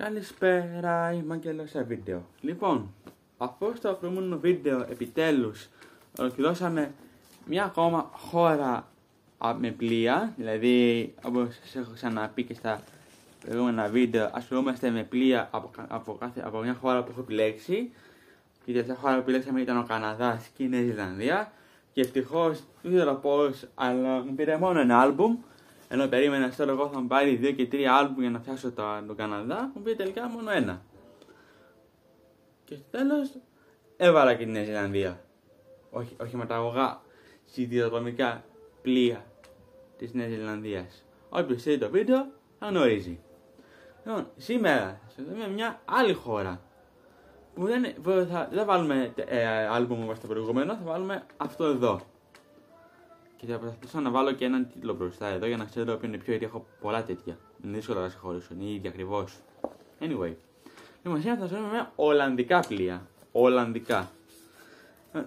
Καλησπέρα, είμαι Άγγελος σε βίντεο. Λοιπόν, αφού στο προηγούμενο βίντεο επιτέλους ολοκληρώσαμε μια ακόμα χώρα με πλοία, δηλαδή όπως σας έχω ξαναπεί και στα προηγούμενα βίντεο, ασχολούμαστε με πλοία από μια χώρα που έχω επιλέξει. Και η τελευταία χώρα που επιλέξαμε ήταν ο Καναδάς και η Νέα Ζηλανδία. Και ευτυχώς, δεν ξέρω πώς, αλλά μου πήρε μόνο ένα άλμπουμ. Ενώ περίμενα στο εγώ θα μου πάρει 2 και 3 άλμπουμ για να φτιάξω τον Καναδά, μου πήρε τελικά μόνο ένα. Και στο τέλος έβαλα και τη Νέα Ζηλανδία. Όχι μεταγωγά σιδηροδρομικά πλοία της Νέας Ζηλανδίας. Όποιος είδε το βίντεο θα γνωρίζει. Λοιπόν, σήμερα θα δούμε μια άλλη χώρα. Που δεν βάλουμε άλμπουμ όπως το προηγούμενο, θα βάλουμε αυτό εδώ. Και θα προσπαθήσω να βάλω και έναν τίτλο μπροστά εδώ για να ξέρω ποιο είναι πιο, γιατί έχω πολλά τέτοια. Είναι δύσκολο να σε χωρίσω, είναι ίδια ακριβώς. Anyway. Λοιπόν, σήμερα θα σας με Ολλανδικά πλοία. Ολλανδικά.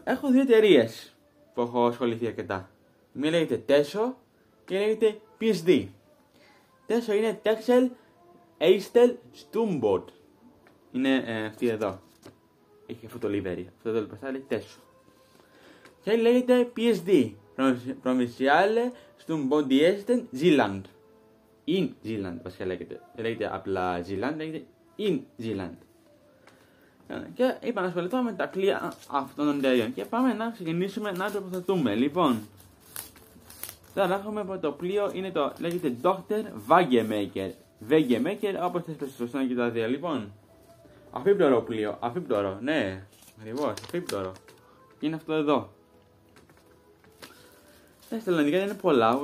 Έχω δύο εταιρείες που έχω ασχοληθεί αρκετά. Μία λέγεται Teso και λέγεται PSD. Teso είναι Texel Eistel Stumboat. Είναι αυτή εδώ. Έχει αυτό το livery. Αυτό το μπροστά λέει Teso. Και λέγεται PSD. Provinciale Stumboat Zeeland. In Zeeland βασικά λέγεται. Λέγεται απλά Zeeland, λέγεται In Zeeland. Και είπα να ασχοληθώ με τα πλοία αυτών των εταιρείων. Και πάμε να ξεκινήσουμε να το τοποθετούμε. Λοιπόν, τώρα έχουμε από το πλοίο, είναι το λέγεται Dr. Wagemaker. Wagemaker, όπως θες πες σωστά και τα δύο. Λοιπόν, αφίπτωρο πλοίο, αφίπτωρο, ναι, ακριβώς, αφίπτωρο. Και είναι αυτό εδώ. Στα ελληνικά είναι πολλά,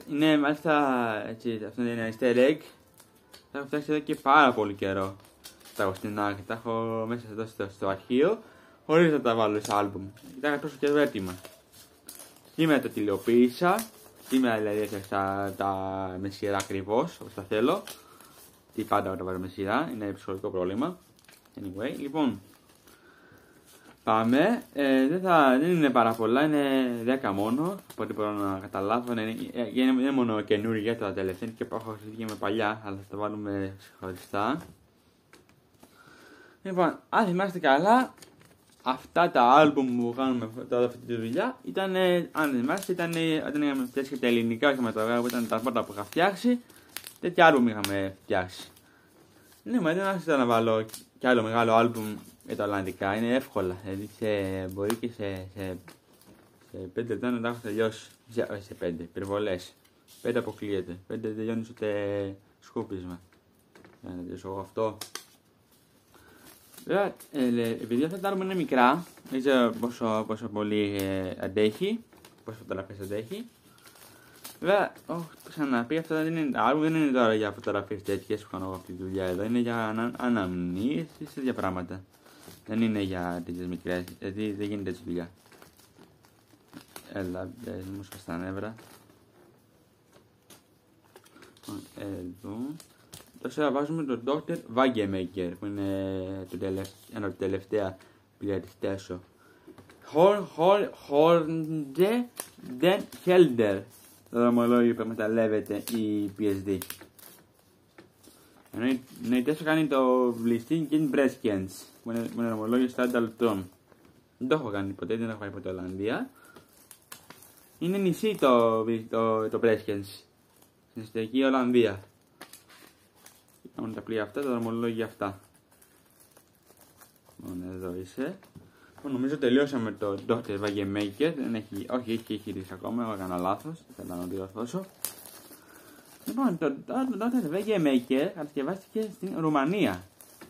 είναι μάλιστα έτσι, αυτό είναι ένα easter egg. Τα έχω φτιάξει εδώ και πάρα πολύ καιρό. Τα έχω στην άκρη, τα έχω μέσα εδώ στο αρχείο, χωρίς να τα βάλω σε άλμπουμ. Τα είχα τόσο καιρό έτοιμα. Σήμερα τα τηλεοποίησα, σήμερα δηλαδή έφτιαξα τα με σειρά ακριβώς, όπως τα θέλω. Τι πάντα όταν βάζω με σειρά, είναι ψυχολογικό πρόβλημα. Anyway, λοιπόν. Πάμε, δεν είναι πάρα πολλά, είναι 10 μόνο, από ό,τι μπορώ να καταλάβω, είναι μόνο καινούργια τα τελευταία και έχω αρχίσει με παλιά, αλλά θα τα βάλουμε ξεχωριστά. Λοιπόν, αν θυμάστε καλά, αυτά τα άλμπουμ που κάνουμε τώρα αυτή τη δουλειά ήταν, αν θυμάστε, όταν είχαμε φτιάξει και τα ελληνικά χρηματογράφα που ήταν τα πρώτα που είχα φτιάξει, τέτοια άλμπουμ είχαμε φτιάξει. Ναι, μα δεν άρχισα να βάλω κι άλλο μεγάλο άλμπουμ με τα Ολλανδικά, είναι εύκολα, δηλαδή μπορεί και σε 5 λεπτά να τα έχω τελειώσει, όχι σε 5, υπερβολές, 5 αποκλείεται, 5 δεν τελειώνεις ούτε σκούπισμα, για να τελειώσω εγώ αυτό. Βέβαια, επειδή αυτά τα άλμπουμ είναι μικρά, δεν ξέρω πόσο πολύ αντέχει, πόσο φωτογραφίες αντέχει. Βέβαια, ξαναπεί, αυτά δεν είναι τώρα για φωτογραφίες τέτοιες που κάνω εγώ αυτή τη δουλειά εδώ, είναι για αναμνήσεις, τέτοια πράγματα. Δεν είναι για τέτοιες μικρές, γιατί δεν γίνεται έτσι δουλειά. Έλα, μπες μου στα νεύρα. Εδώ. Τώρα βάζουμε τον Dr. Wagemaker, που είναι ένα από τα τελευταία πλοία της Teso. Hornde den Helder. Το δρομολόγιο που εκμεταλλεύεται η PSD. Ενώ η Teso κάνει το Vlisting και Breskens, που είναι δρομολόγιο 40 λεπτών. Δεν το έχω κάνει ποτέ, δεν έχω πάει ποτέ Ολλανδία. Είναι νησί το Breskens, στην ιστορική Ολλανδία. Υπάρχουν τα πλοία αυτά, τα δρομολόγια αυτά. Λοιπόν, εδώ είσαι. Νομίζω τελειώσαμε το Dr. Wagemaker. Όχι, έχει ρίξει ακόμα, εγώ έκανα λάθος. Θέλω να το διορθώσω. Λοιπόν, το Dr. Wagemaker κατασκευάστηκε στην Ρουμανία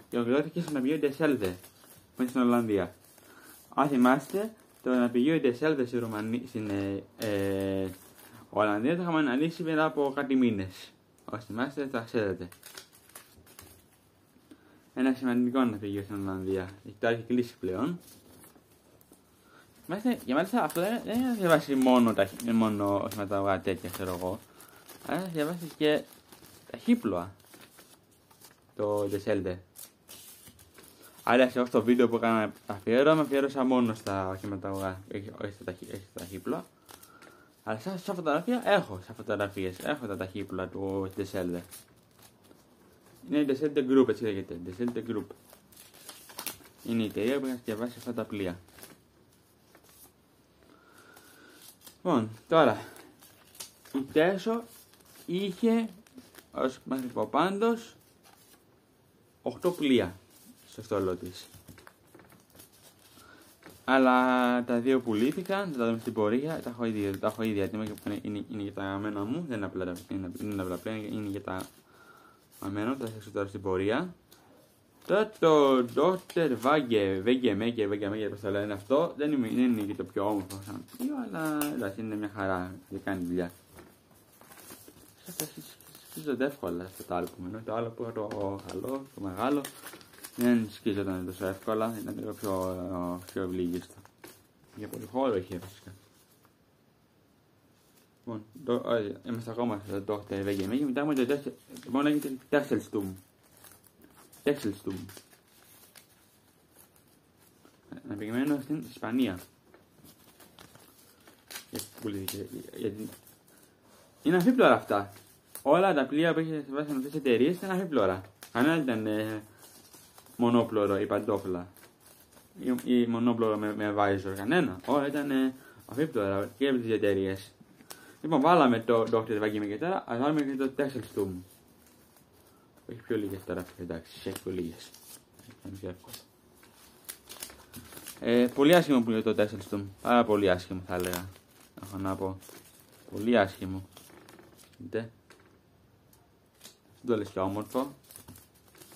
και ολοκληρώθηκε στο ναυπηγείο Ντεσέλδε, που είναι στην Ολλανδία. Αν θυμάστε, το ναυπηγείο Ντεσέλδε στην Ολλανδία το είχαμε αναλύσει μετά από κάτι μήνες. Όσοι θυμάστε, τα ξέρετε. Ένα σημαντικό ναυπηγείο στην Ολλανδία. Τώρα έχει κλείσει πλέον. Και μάλιστα αυτό δεν είναι να διαβάσει μόνο οχηματαγωγά τέτοια, ξέρω εγώ. Αλλά να διαβάσει και τα χύπλοα. Το Ντεσέλδε. Άρα εγώ στο βίντεο που έκανα αφιέρωσα μόνο στα οχηματαγωγά. Όχι στα χύπλοα. Αλλά σαν φωτογραφία έχω τα ταχύπλα του Ντεσέλδε. Είναι η Descente Group, έτσι λέγεται. Descente Group. Είναι η εταιρεία που έχει διαβάσει αυτά τα πλοία. Λοιπόν, τώρα, η Τέσο είχε ως μαθηκοπάντως 8 πλοία στο στόλο της. Αλλά τα 2 πουλήθηκαν, θα τα δούμε στην πορεία, τα έχω ήδη έτοιμα και είναι για τα αγαπημένα μου, δεν είναι απλά πλοία, είναι για τα αγαπημένα, τα θα έχετε τώρα στην πορεία. Τώρα το Dr. Wegemeyer, πώς θα λένε αυτό, δεν είναι και το πιο όμορφο σαν πλοίο, αλλά εντάξει είναι μια χαρά και κάνει δουλειά. Σκίζονται εύκολα αυτό το άλλο που μένω, το άλλο που είχα το καλό, το μεγάλο, δεν σκίζονταν τόσο εύκολα, ήταν λίγο πιο ευλίγιστο. Για πολύ χώρο είχε βασικά. Λοιπόν, είμαστε ακόμα στο Dr. Wegemeyer, μετά έχουμε το μόνο λέγεται Texelstum. Αναπηγμένο στην Ισπανία. Είναι αμφίπλωρα αυτά. Όλα τα πλοία που είχε συμβάσει με αυτές τις εταιρείες ήταν αμφίπλωρα. Κανένα δεν ήταν μονόπλωρο ή παντόφλα. Ή μονόπλωρο με βάιζορ. Κανένα. Όλα ήταν αμφίπλωρα και από τις εταιρείες. Λοιπόν, βάλαμε το Dr. Wegemeyer τώρα, ας βάλουμε και το Texelstum. Έχει πιο λίγες τώρα, εντάξει, έχει πιο λίγες. Πολύ άσχημο που είναι το Texelstum. Πάρα πολύ άσχημο θα έλεγα. Έχω να πω. Πολύ άσχημο. Δείτε. Δεν το λες και όμορφο.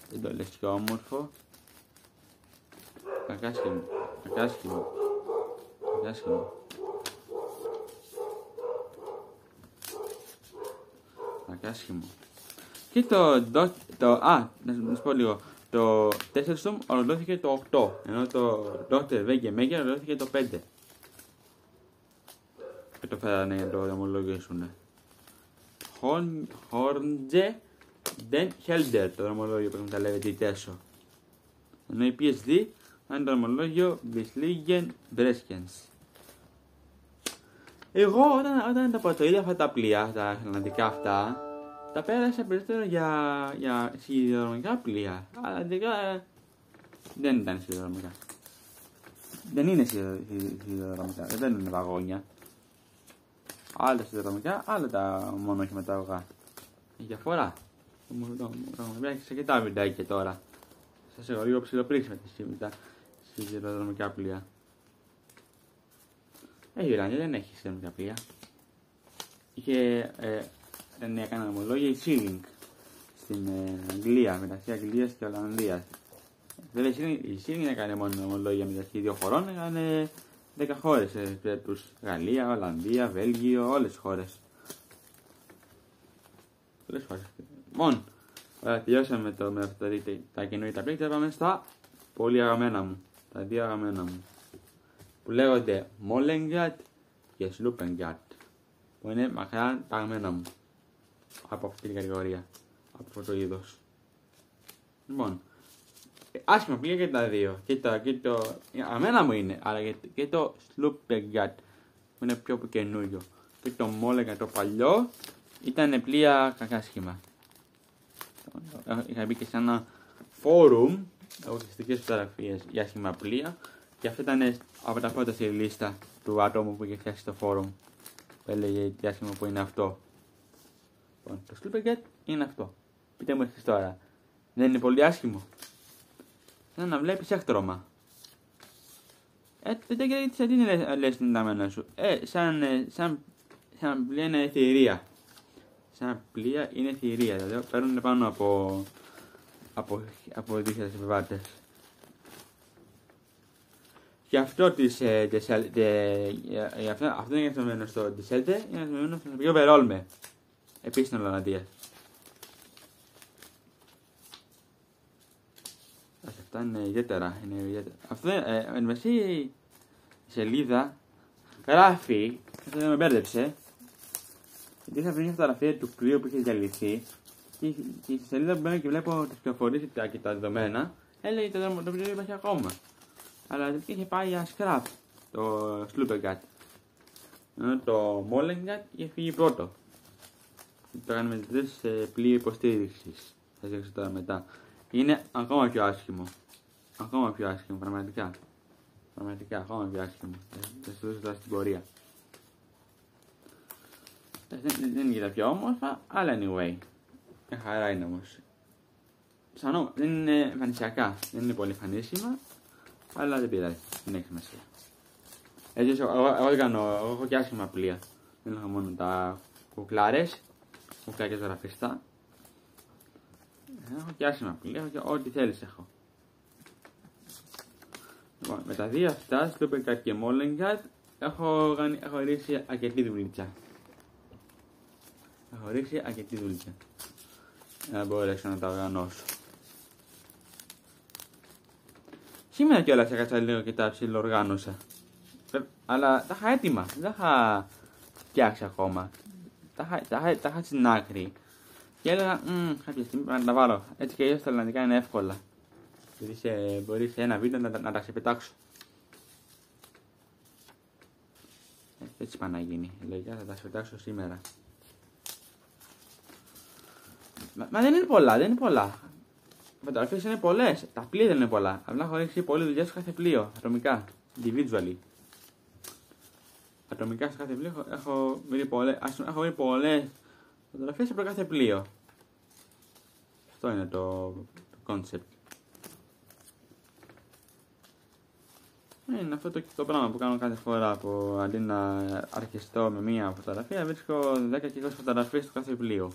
Δεν το λες και όμορφο. Κακάσχημο. Κακάσχημο. Κακάσχημο. Κακάσχημο. Και να σου πω λίγο. Το Texelstum ολοκληρώθηκε το 8, ενώ το Dr. Wegemeyer ολοκληρώθηκε το 5. Και το φέρανε για να το δρομολογήσουν. Hornge den Helder, το δρομολόγιο που εκμεταλλεύεται η Τέσο. Ενώ η PSD θα είναι το δρομολόγιο Wislingen Breskens. Εγώ όταν τα πρώτα αυτά τα πλοία, τα ατλαντικά αυτά, τα πέρασα περισσότερο για σιδηροδρομικά πλοία, αλλά τελικά δεν ήταν σιδηροδρομικά. Δεν είναι σιδηροδρομικά, δεν είναι βαγόνια. Άλλα σιδηροδρομικά, άλλα τα μονοχηματαγωγά. Έχει διαφορά. Έχει αρκετά βιντεάκια τώρα. Σας έχω λίγο ψηλοπρίξει με τα σιδηροδρομικά πλοία. Έχει Ιρλανδία, δεν έχει σιδηροδρομικά πλοία. Είχε δεν έκανε ομολόγια η Sealing στην Αγγλία, μεταξύ Αγγλίας και Ολλανδίας. Βέβαια η Sealing έκανε μόνο ομολόγια μεταξύ 2 χωρών, έκανε 10 χώρες, τους Γαλλία, Ολλανδία, Βέλγιο, όλες τις χώρες. Πολλές χώρες. Λοιπόν, τελειώσαμε με τα καινούργια πλοία και πάμε στα πολύ αγαπημένα μου, τα 2 αγαπημένα μου, που λέγονται Mollengard και Sloopengard, που είναι μακριά τα αγαπημένα μου από αυτή την κατηγορία, από αυτό το είδος. Λοιπόν, άσχημα πήγα και τα 2. Και το αμένα μου είναι, αλλά και το Sloopengard που είναι πιο καινούριο. Και το Mollengard το παλιό ήταν πλοία κακά σχήμα. Είχα μπει και σε ένα φόρουμ, αγωνιστικές φωτογραφίες για άσχημα πλοία, και αυτό ήταν από τα πρώτα στη λίστα του άτομου που είχε φτιάξει το φόρουμ, που έλεγε τι άσχημα που είναι αυτό. Λοιπόν, το Sloopengard είναι αυτό. Πείτε μου εσείς τώρα, δεν είναι πολύ άσχημο? Σαν να βλέπεις έκτρωμα. Τότε και τι λες την ταμένα σου. Σαν πλοία είναι θηρία. Σαν πλοία είναι θηρία. Δηλαδή παίρνουν πάνω από 2.000 επιβάτες. Και αυτό αυτό είναι γραφτωμένο στο Ντισέλτε, είναι γραφτωμένο στο πιο Βερόλμε. Επίσης στην Ολλανδία. Αυτά είναι ιδιαίτερα. Αυτό εν μεσή η σελίδα γράφει, αυτό με μπέρδεψε, γιατί είχα βρει μια φωτογραφία του πλοίου που είχε διαλυθεί και στη σελίδα που μπαίνω και βλέπω τις πληροφορίες και τα δεδομένα, έλεγε το πλοίο υπάρχει ακόμα. Αλλά είχε πάει για scrap το Sloopengard. Ενώ το Mollengard είχε φύγει πρώτο. Το έκανε με 3 πλοία υποστήριξης. θα σας δείξω τώρα μετά. Είναι ακόμα πιο άσχημο. Ακόμα πιο άσχημο, πραγματικά. Πραγματικά, ακόμα πιο άσχημο. Θα σας δείξω τώρα στην πορεία. Δεν είναι και τα πιο όμορφα, αλλά anyway. Μια χαρά είναι όμως. Ξανό, δεν είναι εμφανισιακά, δεν είναι πολύ εμφανίσιμα, αλλά δεν πειράζει, δεν έχει σημασία. Έτσι, εγώ δεν κάνω, εγώ έχω και άσχημα πλοία. Δεν έχω μόνο τα κουκλάρες, κουκλάκια ζωγραφιστά. Έχω και άσχημα πλοία, έχω και ό,τι θέλεις έχω. Λοιπόν, με τα δύο αυτά, Sloopercat και Mollencat, έχω ρίξει αρκετή δουλίτσα. Έχω ρίξει αρκετή δουλίτσα. Για να μπορέσω να τα οργανώσω. Σήμερα κιόλας έκατσα λίγο και τα ψιλοοργάνωσα. Αλλά τα είχα έτοιμα, δεν τα είχα φτιάξει ακόμα. Τα είχα στην άκρη. Και έλεγα, κάποια στιγμή πρέπει να τα βάλω. Έτσι και αλλιώς τα ελληνικά είναι εύκολα. Μπορεί σε ένα βίντεο να τα ξεπετάξω. Έτσι πάει να γίνει. Λογικά θα τα ξεπετάξω σήμερα. Μα δεν είναι πολλά, δεν είναι πολλά. Οι φωτογραφίες είναι πολλές. Τα πλοία δεν είναι πολλά. Απλά έχω ρίξει πολλή δουλειά στο κάθε πλοίο. Ατομικά. Individually. Ατομικά στο κάθε πλοίο έχω βρει πολλές φωτογραφίες από κάθε πλοίο. Αυτό είναι το concept. Είναι αυτό το πράγμα που κάνω κάθε φορά, που αντί να αρχιστώ με μία φωτογραφία βρίσκω 10 και 20 φωτογραφίες στο κάθε πλοίο.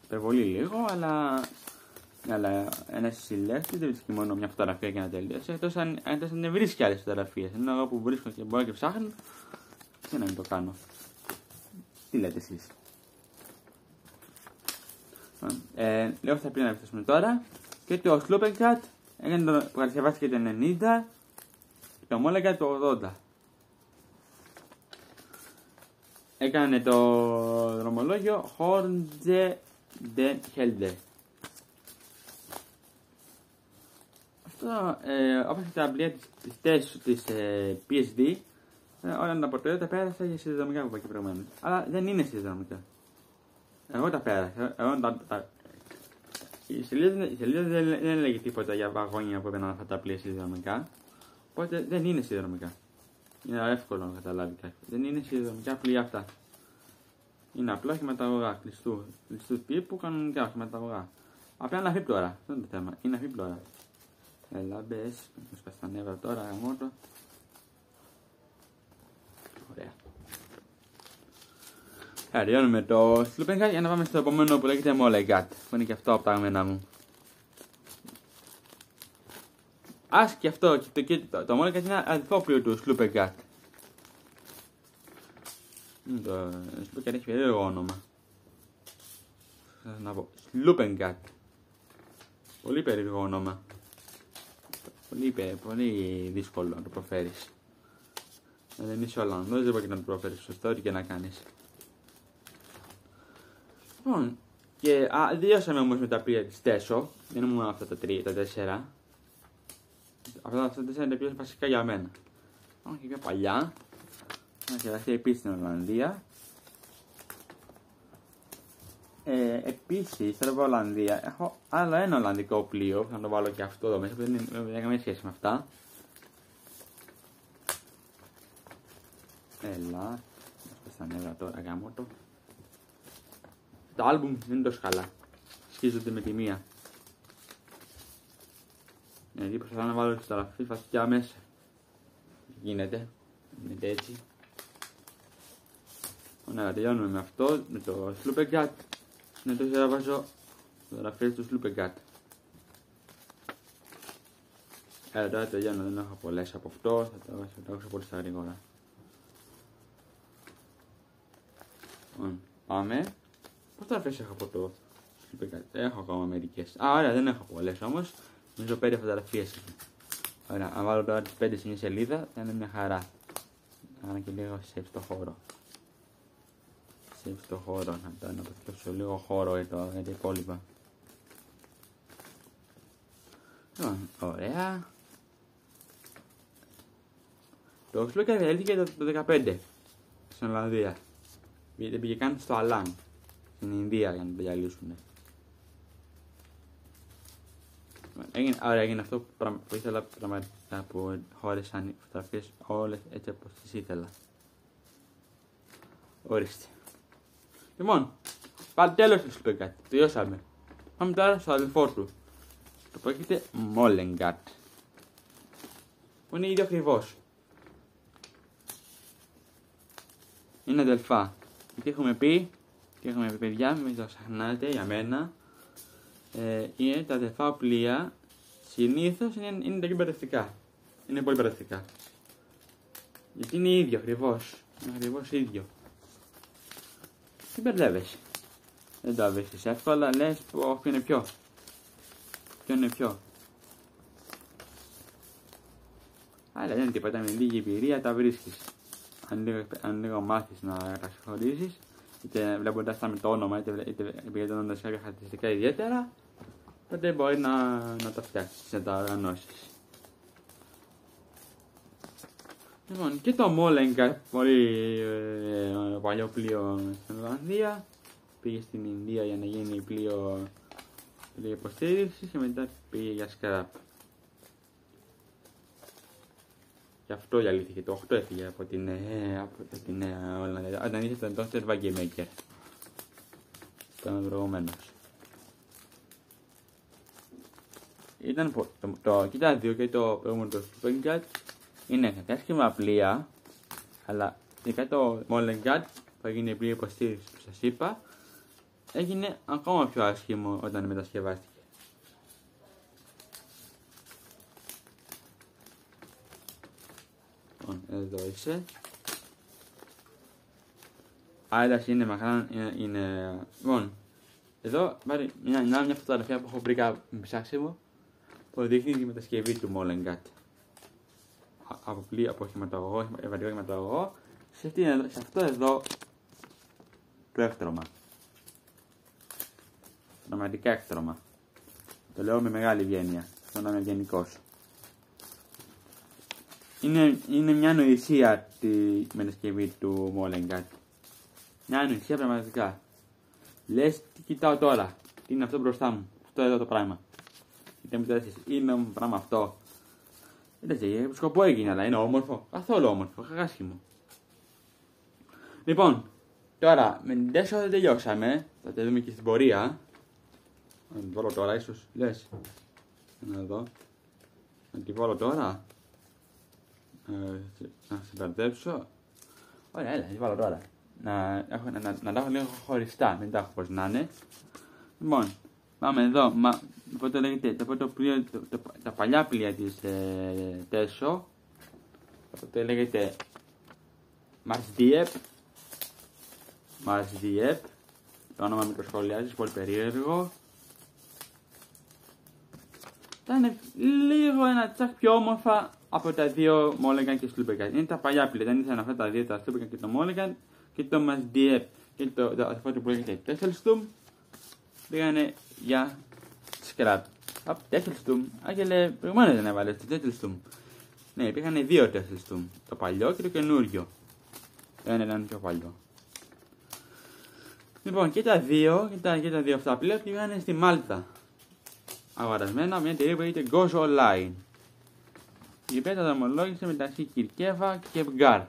Υπερβολή λίγο, αλλά ένας συλλέκτης δεν βρίσκει μόνο μια φωτογραφία και να τελειώσει, εκτός αν δεν βρίσκει άλλες φωτογραφίες. Ενώ εγώ που βρίσκω και μπορώ και ψάχνω, και να μην το κάνω. Τι λέτε εσείς? Λέω θα πρέπει να επιστρέψουμε τώρα και το Sloopercat έκανε που κατασκευάστηκε το 90, το Mollencat το 80. Έκανε το δρομολόγιο Hornje den Helder. Αυτό, όπως και τα πλοία της PSD, όλα τα πορτρέτα τα πέρασα για σιδηροδρομικά που είπα και προηγουμένως. Αλλά δεν είναι σιδηροδρομικά. Εγώ τα πέρασα. Η σελίδα δεν έλεγε τίποτα για βαγόνια που έπαιρναν αυτά τα πλοία σιδηροδρομικά. Οπότε δεν είναι σιδηροδρομικά. Είναι εύκολο να καταλάβει κάποιος. Δεν είναι σιδηροδρομικά πλοία αυτά. Είναι απλά οχηματαγωγά, κλειστού τύπου, κανονικά οχηματαγωγά. Απλά είναι αφίπλωρα, αυτό είναι το θέμα. Είναι αφίπλωρα. Έλα μπες, μου σπάσει τα νεύρα τώρα, γαμώτο. Ωραία. Τελειώνουμε το Sloopercat για να πάμε στο επόμενο που λέγεται Mollencat, που είναι και αυτό από τα αγαπημένα μου. Ας και αυτό, το Mollencat είναι ένα αδελφό πλοίο του Sloopercat. Το Sloopercat έχει περίεργο όνομα. Να πω, Sloopercat. Πολύ περίεργο όνομα. Πολύ δύσκολο να το προφέρεις. Δεν είσαι Ολλανδός, δεν μπορεί να το προφέρεις σωστό, ό,τι και να κάνεις. Λοιπόν, και τελειώσαμε όμως με τα πλοία της Τέσο. Δεν είναι μόνο αυτά τα 4. Αυτά τα 4 είναι τα πιο βασικά για μένα. Έχω και πιο παλιά. Και αυτή επίσης στην Ολλανδία. Επίσης, τώρα από Ολλανδία, έχω άλλο ένα Ολλανδικό πλοίο, θα το βάλω και αυτό εδώ μέσα, που δεν έχει καμία σχέση με αυτά. Έλα, στα νεύρα τώρα, γάμω το. Το άλμπουμ δεν είναι τόσο καλά, σχίζονται με τη μία. Γιατί προσπαθώ να βάλω φωτογραφίες βασικά μέσα. Γίνεται έτσι. Ωραία, τελειώνουμε με αυτό, με το Sloopercat. Ναι, τώρα βάζω φωτογραφίες του Sloopercat. Τώρα τελειώνω, δεν έχω πολλές από αυτό, θα τα βάζω πολύ στα γρήγορα. Πάμε. Πόσες φωτογραφίες έχω από το Sloopercat? Έχω ακόμα μερικές. Ωραία, δεν έχω πολλές όμως. Νομίζω 5 φωτογραφίες. Ωραία, αν βάλω τώρα τις 5 σε μια σελίδα θα είναι μια χαρά. Άρα και λίγο save στο χώρο. Save στο χώρο, να προσθέσω λίγο χώρο για τα υπόλοιπα. Ωραία. Το Sloopercat διαλύθηκε το 2015 στην Ολλανδία. Δεν πήγε καν στο Αλάν. στην Ινδία για να τα διαλύσουν. Άρα έγινε αυτό που ήθελα πραγματικά, που χώρισαν οι φωτογραφίες όλες έτσι όπως τις ήθελα. Ορίστε. Λοιπόν, πάλι τέλος του Sleeping. Τελειώσαμε. Πάμε τώρα στο αδελφό του. Το πρόκειται Molengat. Που είναι ίδιο ακριβώς. Είναι αδελφά. Γιατί έχουμε πει, παιδιά, μην το ξεχνάτε για μένα. Είναι τα αδελφά πλοία. Συνήθως είναι τα πιο μπερδευτικά. Είναι πολύ μπερδευτικά. Γιατί είναι ίδιο ακριβώς. Είναι ακριβώς ίδιο. Τι μπερδεύεσαι. Δεν το βρίσκεις εύκολα, λες ποιο είναι ποιο. Ποιο είναι ποιο. Αλλά δεν είναι τίποτα, με λίγη εμπειρία τα βρίσκεις. Αν λίγο μάθεις να τα ξεχωρίσεις, είτε βλέποντας τα με το όνομα, είτε επικεντρώνοντας κάποια χαρακτηριστικά ιδιαίτερα, τότε μπορεί να τα φτιάξεις, να τα οργανώσεις. Λοιπόν, και το Molengat, πολύ παλιό πλοίο στην Ολλανδία, πήγε στην Ινδία για να γίνει πλοίο υποστήριξη και μετά πήγε για σκράπ. Γι' αυτό διαλύθηκε, το 8 έφυγε από την Νέα Ολλανδία. Όταν είχε τον Dr. Wanamaker. Ήταν προηγουμένως. Ήταν και τα δύο, και το προηγούμενο το Sleeping είναι κατάσχημα πλοία, αλλά ειδικά το Molengat που έγινε πλοίο υποστήριξη που σας είπα, έγινε ακόμα πιο άσχημο όταν μετασκευάστηκε. Εδώ είσαι. Άρα είναι μακράν, είναι... Λοιπόν, εδώ πάρει μια φωτογραφία που έχω βρει κάπου ψάξιμο, που δείχνει τη μετασκευή του Molengat. Από πλοίο, από ευαρικό χρηματαγωγό, σε αυτό εδώ το έκτρωμα. Πραγματικά έκτρωμα. Το λέω με μεγάλη ευγένεια, αυτό να είμαι ευγενικός. Είναι μια ανοησία τη μετασκευή του Molengat. Μια ανοησία πραγματικά. Λες τι κοιτάω τώρα, τι είναι αυτό μπροστά μου, αυτό εδώ το πράγμα. Είτε μου τέσεις, είναι το πράγμα αυτό. Εντάξει, σκοπό έγινε, αλλά είναι όμορφο. Καθόλου όμορφο, άσχημο. Λοιπόν, τώρα με την τέσσερα δεν τελειώσαμε. Θα τα δούμε και στην πορεία. Να την βάλω τώρα, ίσως λες. Να δω. Να την βάλω τώρα. Να σε μπερδέψω. Ωραία, έλα, να την βάλω τώρα. Να τα έχω λίγο χωριστά, μην τα έχω πως να είναι. Λοιπόν, πάμε εδώ. Οπότε λέγεται τα παλιά πλοία της Τέσο. Οπότε λέγεται Marsdiep. Το όνομα μικροσχολιάζεις, πολύ περίεργο. Ήταν λίγο ένα τσακ πιο όμορφα από τα δύο Molengat και Sleeping. Είναι τα παλιά πλοία, δεν ήθελαν αυτά τα δύο, τα Sleeping και το Molengat και το Marsdiep. Και το αδερφό του που λέγεται Tesselstum πήγανε για σκράπ. Από Tesselstum, άγγελε, προηγουμένως δεν έβαλε το Tesselstum. Ναι, υπήρχαν δύο Tesselstum, το παλιό και το καινούριο. Ένα ήταν πιο παλιό. Λοιπόν, και τα δύο αυτά πλοία πήγανε στη Μάλτα. Αγορασμένα μια εταιρεία που λέγεται Gozo Line. Η οποία τα δρομολόγησε μεταξύ Κυρκέβα και Μγκάρ.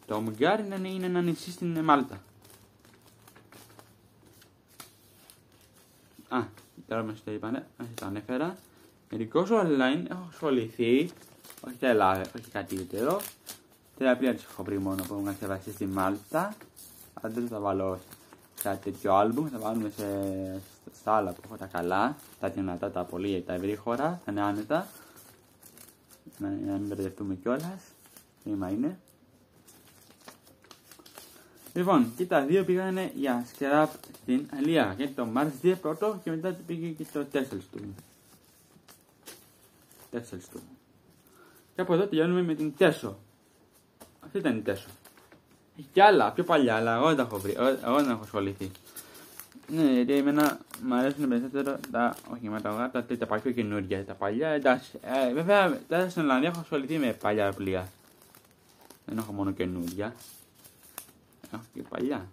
Το Μγκάρ είναι ένα νησί στην Μάλτα. Τώρα μας το είπανε, μας το ανέφερα. Με την Gozo Line έχω ασχοληθεί, όχι τα Ελλάδα, όχι κάτι ιδιαίτερο. Τρία πλοία τις έχω βρει μόνο που έχουν κατασκευαστεί στη Μάλτα. Αν δεν θα βάλω κάτι τέτοιο άλμπουμ, θα βάλουμε στα άλλα που έχω τα καλά, τα δυνατά, τα πολύ, τα ευρύχωρα, θα είναι άνετα. Να μην μπερδευτούμε κιόλας. Βήμα είναι. Λοιπόν, και τα δύο πήγανε για σκράπ στην Αλία. Γιατί το Marsdiep πρώτο και μετά πήγε και το Tesselstum. Και από εδώ τελειώνουμε με την Teso. Αυτή ήταν η Teso. Έχει κι άλλα, πιο παλιά, αλλά εγώ δεν τα έχω βρει, εγώ δεν έχω ασχοληθεί. Ναι, γιατί εμένα μου αρέσουν περισσότερο τα οχηματογά, τα πιο καινούργια. Τα παλιά, εντάξει. Βέβαια, τώρα στην Ολλανδία έχω ασχοληθεί με παλιά πλοία. Δεν έχω μόνο καινούργια. Έχω και παλιά.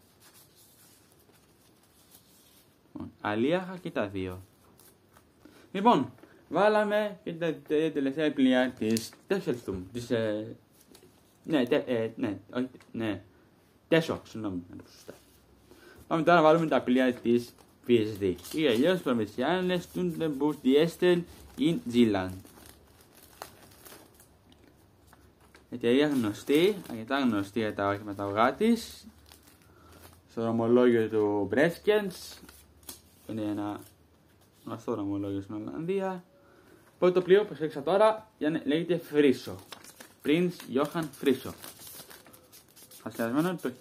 αλίαχα και τα δύο. Λοιπόν, βάλαμε και τα τελευταία πλοία της Tesseltum. Τέσο, συγγνώμη, να το πω σωστά. Πάμε τώρα να βάλουμε τα πλοία της PSD. Ή αλλιώς Provinciales Tundenbus Diestel in Zeeland. Εταιρεία γνωστή, αρκετά γνωστή για τα οχηματαυγά της. Στο δρομολόγιο του Breskens, είναι ένα γνωστό δρομολόγιο στην Ολλανδία. Οπότε το πλοίο, προσέξα τώρα, λέγεται Φρίσο. Prince Johann Φρίσο. Ασιασμένο το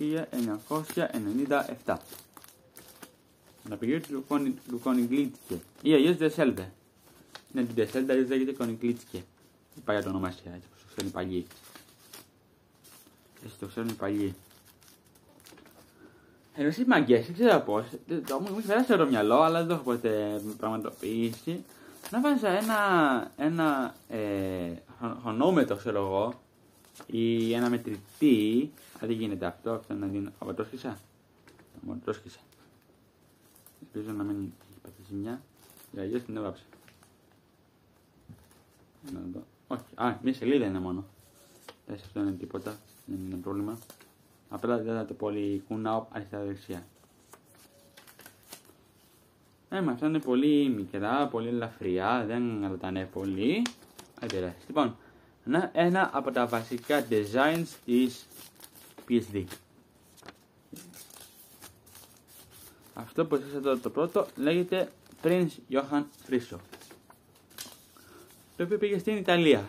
1997. Να πηγαίνει του Κονιγκλίτσκε. Ή αλλιώς Δεσέλβε. Είναι του Δεσέλβε, αλλιώς λέγεται Κονιγκλίτσκε. Η παλιά το ονομασία, έτσι όπως το ξέρουν οι παλιοί. Έτσι το ξέρουν οι παλιοί. Εσείς μαγκές, δεν ξέρω πώς. Μου έχει περάσει το μυαλό, αλλά δεν το έχω ποτέ πραγματοποιήσει. Να βάζα ένα χρονόμετρο, ξέρω εγώ, ή ένα μετρητή. Αν δεν γίνεται αυτό να δίνω. Απατόσχησα. Ελπίζω να μην έχει πάθει ζημιά. Για αλλιώς την έβαψα. Να δω. Όχι, μία σελίδα είναι μόνο. Αυτό δεν είναι τίποτα. Δεν είναι πρόβλημα. Απλά δεν θα το πολύ κουνάω αριστερά-δεξιά. Αυτά είναι πολύ μικρά, πολύ ελαφριά, δεν ρωτάνε πολύ. Λοιπόν, ένα από τα βασικά designs της PSD. Αυτό που εσείς εδώ το πρώτο λέγεται Prince Johann Φρίσο. Το οποίο πήγε στην Ιταλία.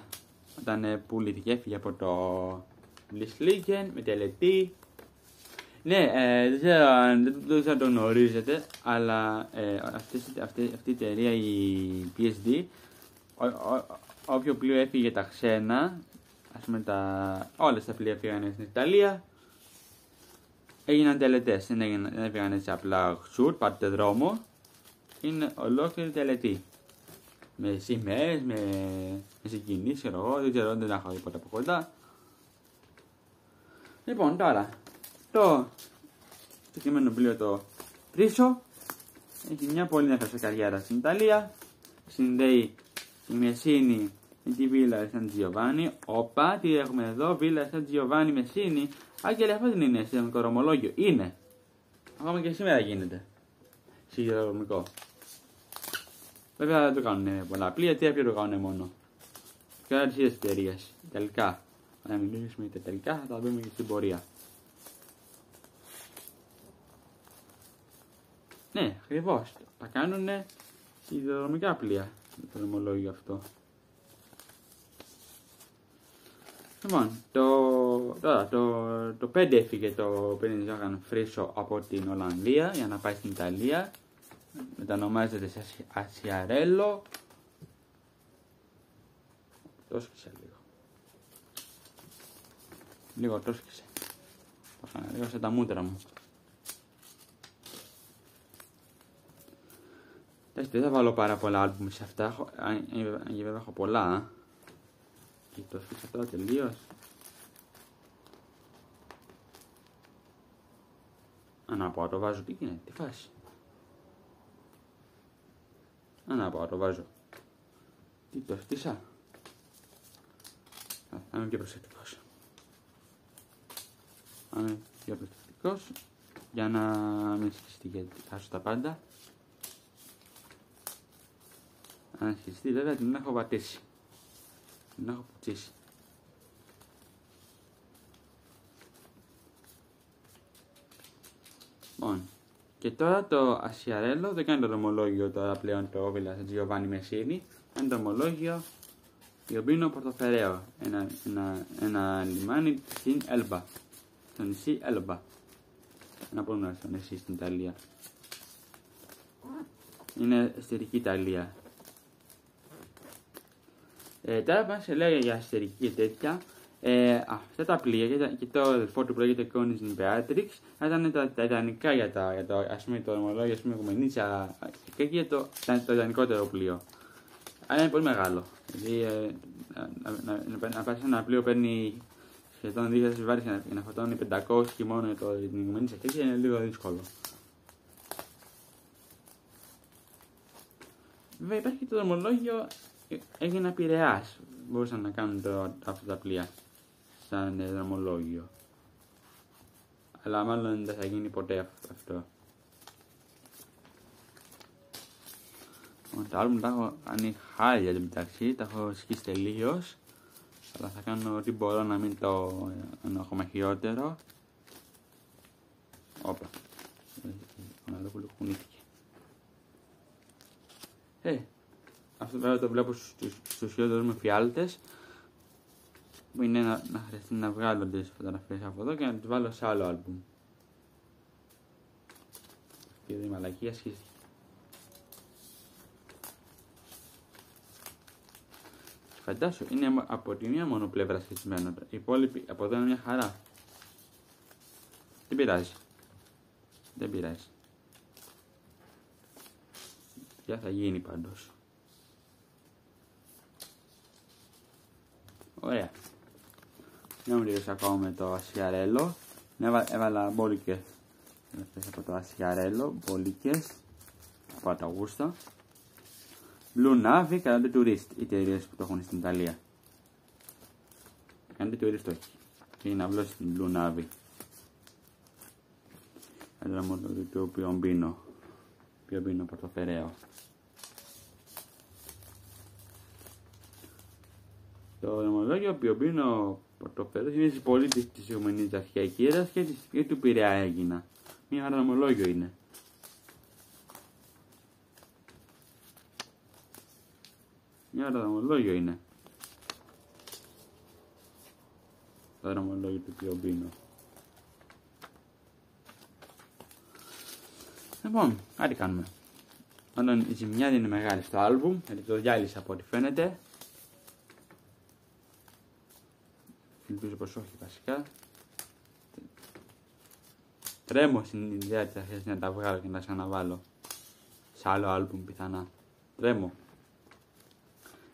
Όταν πουλήθηκε, έφυγε από το Λισλίγεν με τελετή. Ναι, δεν ξέρω αν το γνωρίζετε, αλλά αυτή η εταιρεία, η PSD, όποιο πλοίο έφυγε τα ξένα, ας πούμε όλες τα πλοία πήγαν στην Ιταλία, έγιναν τελετές, δεν έφυγαν έτσι απλά ξουρ, πάτε δρόμο, είναι ολόκληρη τελετή. Με σημαίες, με συγκινήσεις, δεν ξέρω, δεν έχω τίποτα από κοντά. Λοιπόν, τώρα, το συγκεκριμένο πλοίο το Φρίσο έχει μια πολύ ενδιαφέρουσα καριέρα στην Ιταλία. Συνδέει τη Μεσίνη με τη Βίλα Σαν Τζιοβάνι. Όπα, τι έχουμε εδώ, Βίλα Σαν Τζιοβάνι Μεσίνη. Άγγελε, αυτό δεν είναι σιδηροδρομικό δρομολόγιο. Είναι. Ακόμα και σήμερα γίνεται. Σιδηροδρομικό. Βέβαια δεν το κάνουν πολλά πλοία, τι το κάνουν μόνο. Και όλα τις ίδιες εταιρείες. Ιταλικά. Αν μιλήσουμε για Ιταλικά θα τα δούμε και στην πορεία. Ναι, ακριβώς. Τα κάνουνε σιδηροδρομικά πλοία. Το δρομολόγιο αυτό. Λοιπόν, το 5 έφυγε το Prince Johann Φρίσο από την Ολλανδία για να πάει στην Ιταλία. Μετανομάζεται σε Ασιαρέλο. Το σκίσα λίγο το σκίσα. Λίγο σε τα μούτρα μου. Δεν θα βάλω πάρα πολλά άλμπουμ σε αυτά, αν βέβαια έχω πολλά. Και το αφήσα τώρα τελείως. Να πάω το βάζω, τι γίνεται, τι φάση. Να πάω το βάζω. Τι το έφτιασα. Θα είμαι πιο προσεκτικός. Θα είμαι πιο προσεκτικός για να μην σχιστεί, γιατί χάσω τα πάντα. Αν σχιστεί βέβαια την έχω βατήσει. Την έχω πουτσίσει. Λοιπόν, και τώρα το Ασιαρέλο δεν κάνει το δρομολόγιο τώρα πλέον το Villa Giovanni Messini. Κάνει το δρομολόγιο Ιωμπίνο Πορτοφερέο. Ένα λιμάνι στην Έλμπα. Στο νησί Έλμπα. Ένα πολύ στο νησί στην Ιταλία. Είναι εσωτερική Ιταλία. Τώρα πάνε σε λέω για αστερική και τέτοια. Αυτά τα πλοία και το αδελφό του που λέγεται Koenigsegg Beatrix ήταν τα ιδανικά για το δρομολόγιο, ας πούμε, Γουμενίτσα και για το ιδανικότερο πλοίο. Αλλά είναι πολύ μεγάλο. Δηλαδή να πάρεις ένα πλοίο που παίρνει σχεδόν 2.000 βάρες για να φορτώνει 500 και μόνο την Γουμενίτσα και είναι λίγο δύσκολο. Βέβαια υπάρχει και το δρομολόγιο, έγινα Πειραιάς. Μπορούσαν να κάνουν αυτά τα πλοία σαν δρομολόγιο. Αλλά μάλλον δεν θα γίνει ποτέ αυτό. Τα άλμπουμ τα έχω κάνει χάλια το μεταξύ, τα έχω σκίσει τελείως. Αλλά θα κάνω ό,τι μπορώ να μην το ενώ ακόμα χειρότερο. Όπα. Ο Ναλόπουλο κουνήθηκε. Αυτό βέβαια το βλέπω στους χειρότερους με φιάλτες. Που είναι να χρειαστεί να βγάλω τις φωτογραφίες από εδώ και να τις βάλω σε άλλο άλμπουμ. Και η μαλακία σχίστηκε. Φαντάσου, είναι από τη μία μόνο πλευρά σχισμένο. Η υπόλοιπη από εδώ είναι μια χαρά. Δεν πειράζει. Δεν πειράζει. Πια θα γίνει πάντως. Ωραία. Να μου τελειώσει ακόμα με το ασιαρέλο. Έβαλα μπόλικες. Αυτές από το ασιαρέλο, μπόλικες. Από τα γούστα. Blue Navy, κάντε tourist, οι εταιρείες που το έχουν στην Ιταλία. Κάντε tourist όχι. Και είναι απλώς στην Blue Navy. Εδώ μόνο το Piombino. Piombino Πορτοφεραίο. Το δρομολόγιο Piombino Πορτοφεραίο θυμίζει πολύ της Ιγουμενής Αρχαϊκήρας και του Πειραιά έγινα. Μια δρομολόγιο είναι. Μια δρομολόγιο είναι. Το δρομολόγιο του Piombino. Λοιπόν, κάτι κάνουμε. Όταν η ζημιά είναι μεγάλη στο άλμπουμ, γιατί το διάλυσα από ό,τι φαίνεται. Ελπίζω πως όχι βασικά. Τρέμω στην ιδέα ότι θα χρειαστεί να τα βγάλω και να τα ξαναβάλω σε άλλο άλμπουμ πιθανά. Τρέμω.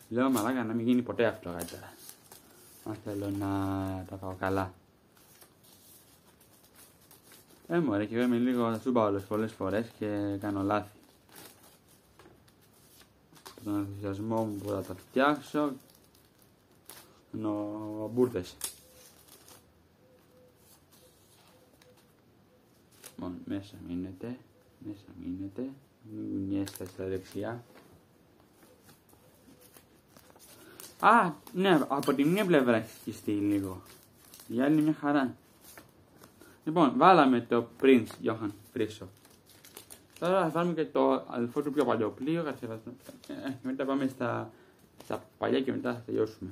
Λέω μαλάκα να μην γίνει ποτέ αυτό καλύτερα. Αν θέλω να τα πάω καλά. Μωρέ, και εγώ είμαι λίγο σούμπαολος πολλές φορές και κάνω λάθη. Τον ενθουσιασμό μου που θα τα φτιάξω ενώ μπουρδες. Λοιπόν, μέσα μείνετε, μην κουνιέστε στα δεξιά. Α, ναι, από τη μία πλευρά έχει σκιστεί λίγο. Η άλλη είναι μια χαρά. Λοιπόν, βάλαμε το Prince Johann Frieso. Τώρα θα βάλουμε και το αδελφό του πιο παλιό πλοίο. Μετά πάμε στα παλιά και μετά θα τελειώσουμε.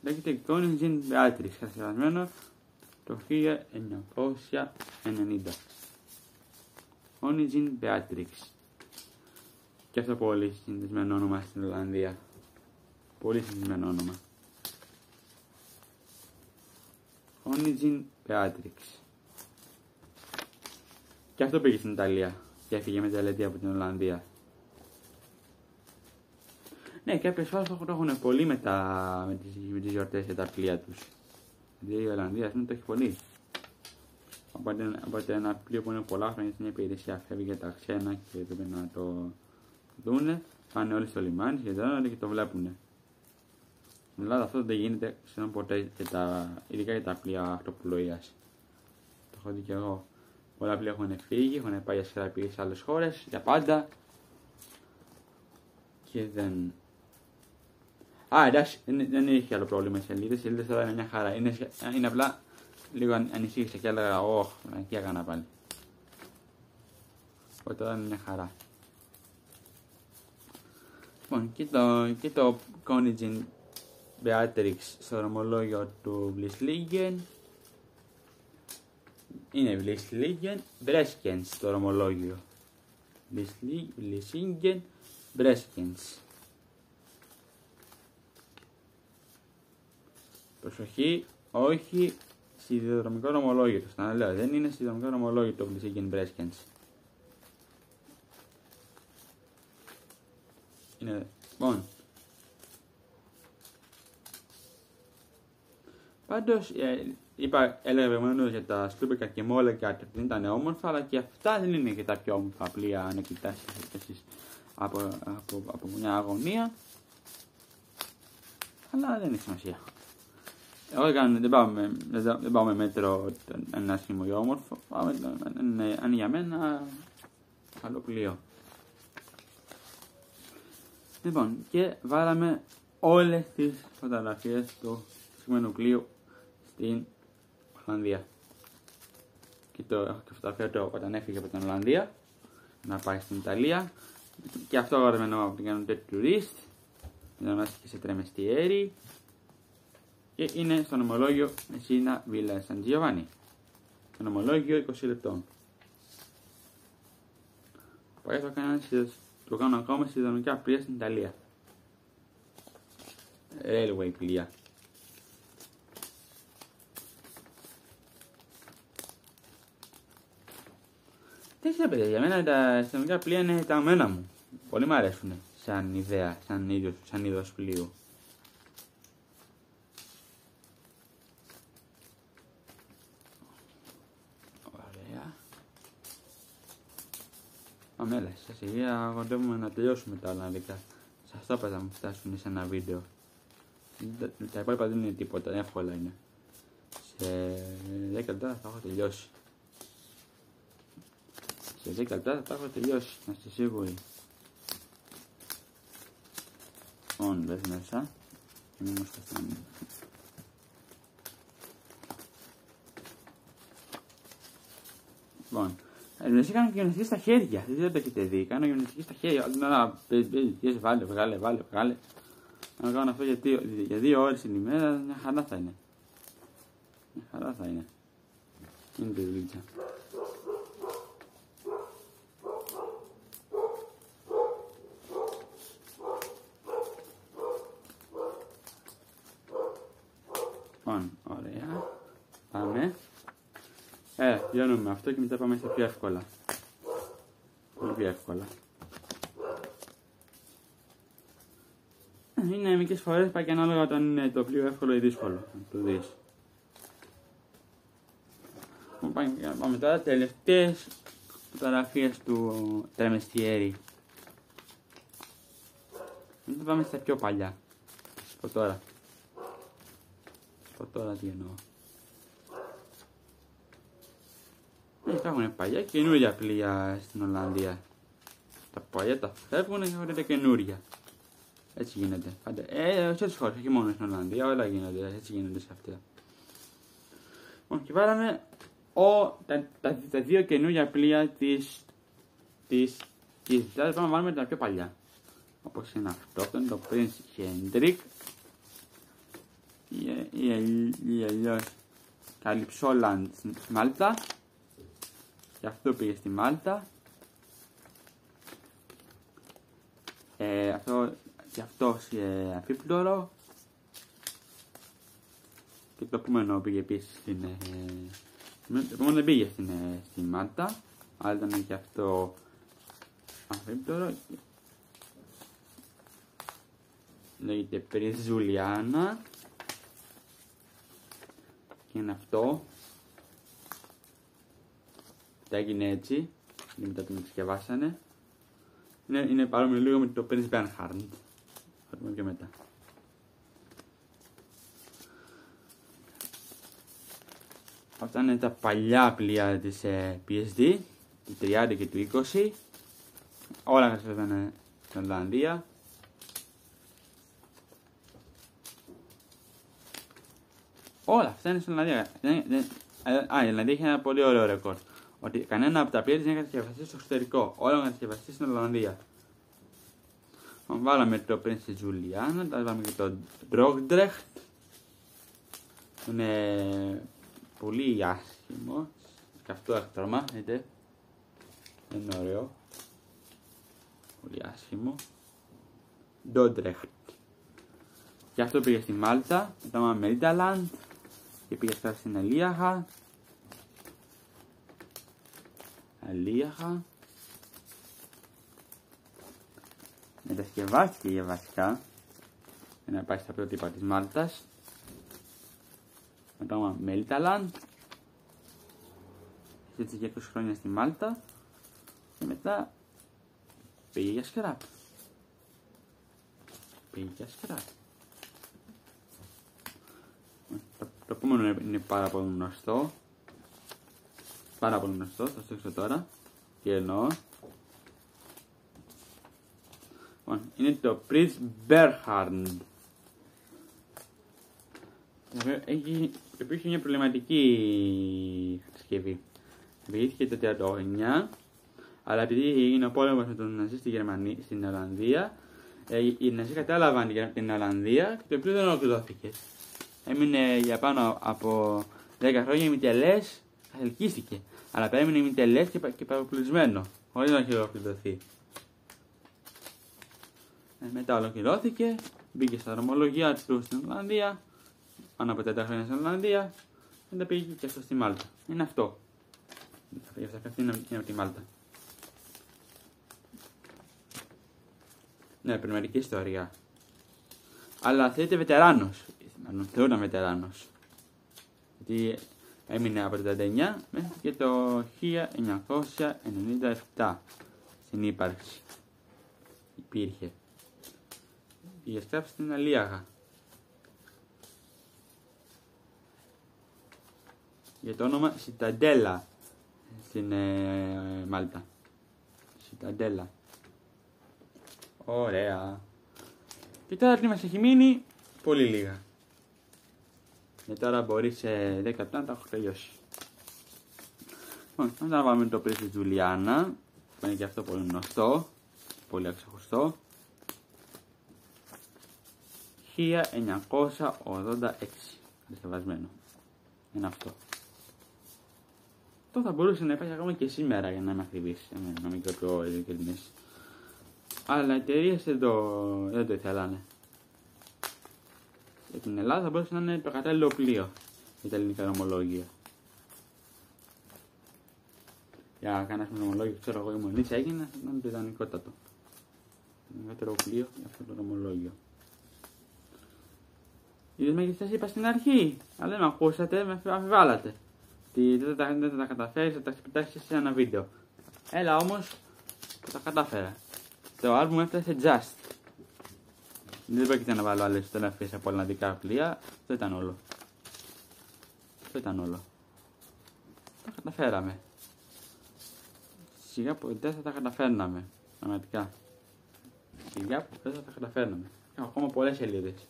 Λέγεται Königin Beatrix, κατασκευασμένο το 1990. Königin Beatrix. Και αυτό πολύ συνηθισμένο όνομα στην Ολλανδία. Πολύ συνηθισμένο όνομα. Königin Beatrix. Και αυτό πήγε στην Ιταλία και έφυγε με τελετή από την Ολλανδία. Ναι, κάποιες φορές το έχουν πολύ με τις γιορτές και τα πλοία τους. Δηλαδή η Ολλανδία το έχει πολύ. Οπότε ένα πλοίο που είναι πολλά χρόνια στην υπηρεσία φεύγει για τα ξένα και πρέπει να το δούνε. Πάνε όλοι στο λιμάνι και το βλέπουνε. Στην Ελλάδα αυτό δεν γίνεται σχεδόν ποτέ, ειδικά για τα πλοία ακτοπλοείας. Το έχω δει και εγώ. Πολλά πλοία έχουν φύγει, έχουν πάει για θεραπεία σε άλλες χώρες για πάντα. Και δεν. Α, εντάξει, δεν έχει άλλο πρόβλημα οι σελίδες. Οι σελίδες τώρα είναι μια χαρά. Είναι απλά λίγο ανησύχησα και έλεγα, ωχ, τι έκανα πάλι. Οπότε τώρα είναι μια χαρά. Λοιπόν, και το Königin Beatrix στο δρομολόγιο του Vlissingen. Είναι Vlissingen Breskens στο δρομολόγιο. Vlissingen Breskens. Προσοχή, όχι σιδηροδρομικό δρομολόγιο. Το ξαναλέω, δεν είναι σιδηροδρομικό δρομολόγιο το Vlissingen Breskens. Είναι, λοιπόν. Πάντως, έλεγα προηγουμένως για τα Στούπικα και Μόλεκα ότι δεν ήταν όμορφα, αλλά και αυτά δεν είναι και τα πιο όμορφα πλοία αν κοιτάσεις εσείς από μια αγωνία. Αλλά δεν έχει σημασία. Εγώ δεν πάω με μέτρο ένα άσχημο ή όμορφο. Αν για μένα καλό πλοίο. Λοιπόν, και βάλαμε όλες τις φωτογραφίες του συγκεκριμένου πλοίου στην Ολλανδία. Και το φωτογραφία του όταν έφυγε από την Ολλανδία να πάει στην Ιταλία. Και αυτό αγορασμένο από την Canonjet Tourist. Είναι ονομάστηκε σε τρεμεστιέρι. Και είναι στο νομολόγιο Messina Villa San Giovanni. Στο νομολόγιο 20 λεπτών. Πάει το κάνω ακόμα στη δομικά πλοία στην Ιταλία. Railway πλοία. Τι είσαι παιδιά, για μένα τα αστυνομικά πλοία είναι τα αμένα μου. Πολύ μου αρέσουν σαν ιδέα, σαν είδος πλοίου. Ωραία. Αμέλα, σε σιγά κοντεύουμε να τελειώσουμε τα Ολλανδικά. Σας το είπα θα μου φτάσουν σε ένα βίντεο. Τα υπόλοιπα δεν είναι τίποτα, εύκολα είναι. Σε 10 λεπτά θα έχω τελειώσει. Σε 10 λεπτά θα τα έχω τελειώσει, να είστε σίγουροι. Λοιπόν, μπες μέσα. Και μην μας καθάνει. Λοιπόν, εμείς κάνω γυμναστική στα χέρια. Δεν το έχετε δει. Κάνω γυμναστική στα χέρια. Βάλε, βγάλε. Αν κάνω αυτό για 2 ώρες την ημέρα, μια χαρά θα είναι. Είναι τη δουλίτσα. Λοιπόν, ωραία. Πάμε. Τελειώνουμε αυτό και μετά πάμε στα πιο εύκολα. Πολύ πιο εύκολα. Είναι μερικές φορές πάει και ανάλογα όταν είναι το πλοίο εύκολο ή δύσκολο. Να το δεις. Πάμε τώρα τελευταίες φωτογραφίες του τρεμεστιέρι. Μετά πάμε στα πιο παλιά. Από τώρα τι εννοώ. Υπάρχουν παλιά και καινούρια πλοία στην Ολλανδία. Τα παλιά τα φεύγουν και έχουν τα καινούρια. Έτσι γίνεται. Σε όλες τις χώρες, όχι μόνο στην Ολλανδία, όλα γίνονται. Έτσι γίνονται σε αυτά. Και βάλαμε τα 2 καινούρια πλοία της δηλαδή πάμε να βάλουμε τα πιο παλιά. Όπως είναι αυτό είναι το Prince Hendrik ή αλλιώς Calypsoland στη Μάλτα. Και αυτό πήγε στη Μάλτα. Αυτό σε Αφίπλωρο. Και το επόμενο πήγε επίσης το επόμενο δεν πήγε στη Μάλτα, αλλά ήταν και αυτό Αφίπλωρο. Λέγεται Πριζουλιάνα. Και είναι αυτό. Τα έγινε έτσι, και μετά το εξασκευάσανε. Είναι παρόμοιο λίγο με το Prince Bernhard. Θα δούμε και μετά. Αυτά είναι τα παλιά πλοία της PSD, του 30 και του 20. Όλα κατασκευασμένα στην Ολλανδία. Όλα αυτά είναι στην Ολλανδία. Η Ολλανδία έχει ένα πολύ ωραίο ρεκόρ. Ότι κανένα από τα πλοία δεν είναι κατασκευαστεί στο εξωτερικό. Όλα είναι κατασκευαστεί στην Ολλανδία. Βάλαμε το Prince Juliana, βάλαμε και το Dordrecht. Είναι πολύ άσχημο. Και αυτό έκτρωμα, δείτε. Είναι ωραίο. Πολύ άσχημο. Dordrecht. Και αυτό πήγε στη Μάλτα. Μετά πάμε Meridaland. Και πήγε αυτά στην Αλίαχα. Μετασκευάστηκε για βασικά για να πάει στα πρότυπα της Μάλτας. Μετά πάμε Meridaland. Έτσι για 20 χρόνια στη Μάλτα. Και μετά πήγε για σκράπ. Πήγε για σκράπ. Το επόμενο είναι πάρα πολύ γνωστό. Πάρα πολύ γνωστό, θα το δείξω τώρα. Τι εννοώ. Είναι το Prince Bernhard. Υπήρχε μια προβληματική κατασκευή. Επιχειρήθηκε το 1939, αλλά επειδή έγινε ο πόλεμος με τον Ναζί στην Ολλανδία, οι Ναζί κατάλαβαν την Ολλανδία και το πλοίο δεν ολοκληρώθηκε. Έμεινε για πάνω από 10 χρόνια ημιτελές, ελκύστηκε. Αλλά παρέμεινε ημιτελές και παροπλισμένο, χωρίς να έχει ολοκληρωθεί. Μετά ολοκληρώθηκε, μπήκε στα δρομολογία του στην Ολλανδία, πάνω από 4 χρόνια στην Ολλανδία, μετά πήγε και αυτό στη Μάλτα. Είναι αυτό. Αυτή είναι από τη Μάλτα. Ναι, πνευματική ιστορία. Αλλά θεωρείται βετεράνος. Μάλλον θεωρούνταν βετεράνος. Γιατί έμεινε από το 1939 μέχρι και το 1997 στην ύπαρξη. Υπήρχε. Η σκάφη στην Αλίαγα. Για το όνομα Σιταντέλα στην Μάλτα. Σιταντέλα. Ωραία. Και τώρα τι μας έχει μείνει? Πολύ λίγα. Και τώρα μπορεί σε 10 λεπτά να τα έχω τελειώσει. Λοιπόν, θα βάλουμε το πρίσι της Τζουλιάνα, που είναι και αυτό πολύ γνωστό, πολύ αξιοχωστό. 1986 αντισκευασμένο. Είναι αυτό. Αυτό θα μπορούσε να υπάρχει ακόμα και σήμερα για να είμαι ακριβής, να μην κρατώ ειλικρινής. Αλλά οι εταιρείες δεν το ήθελανε. Για την Ελλάδα θα μπορούσε να είναι το κατάλληλο πλοίο για τα ελληνικά δρομολόγια. Για κανένα δρομολόγιο, ξέρω εγώ, η Μονίτσα έγινε, θα ήταν το ιδανικότατο. Το μεγαλύτερο πλοίο για αυτό το δρομολόγιο. Είδες με σας είπα στην αρχή, αλλά δεν με ακούσατε, με αμφιβάλλατε. Δεν θα τα καταφέρεις, θα τα ξεπετάξεις σε ένα βίντεο. Έλα όμως, τα κατάφερα. Το άλμπουμ έφτασε just. Δεν πρόκειται να βάλω άλλες φωτογραφίες από ολλανδικά πλοία. Αυτό ήταν όλο. Αυτό ήταν όλο. Τα καταφέραμε. Σιγά που δεν θα τα καταφέρναμε. Πραγματικά. Σιγά που δεν θα τα καταφέρναμε. Έχω ακόμα πολλές σελίδες.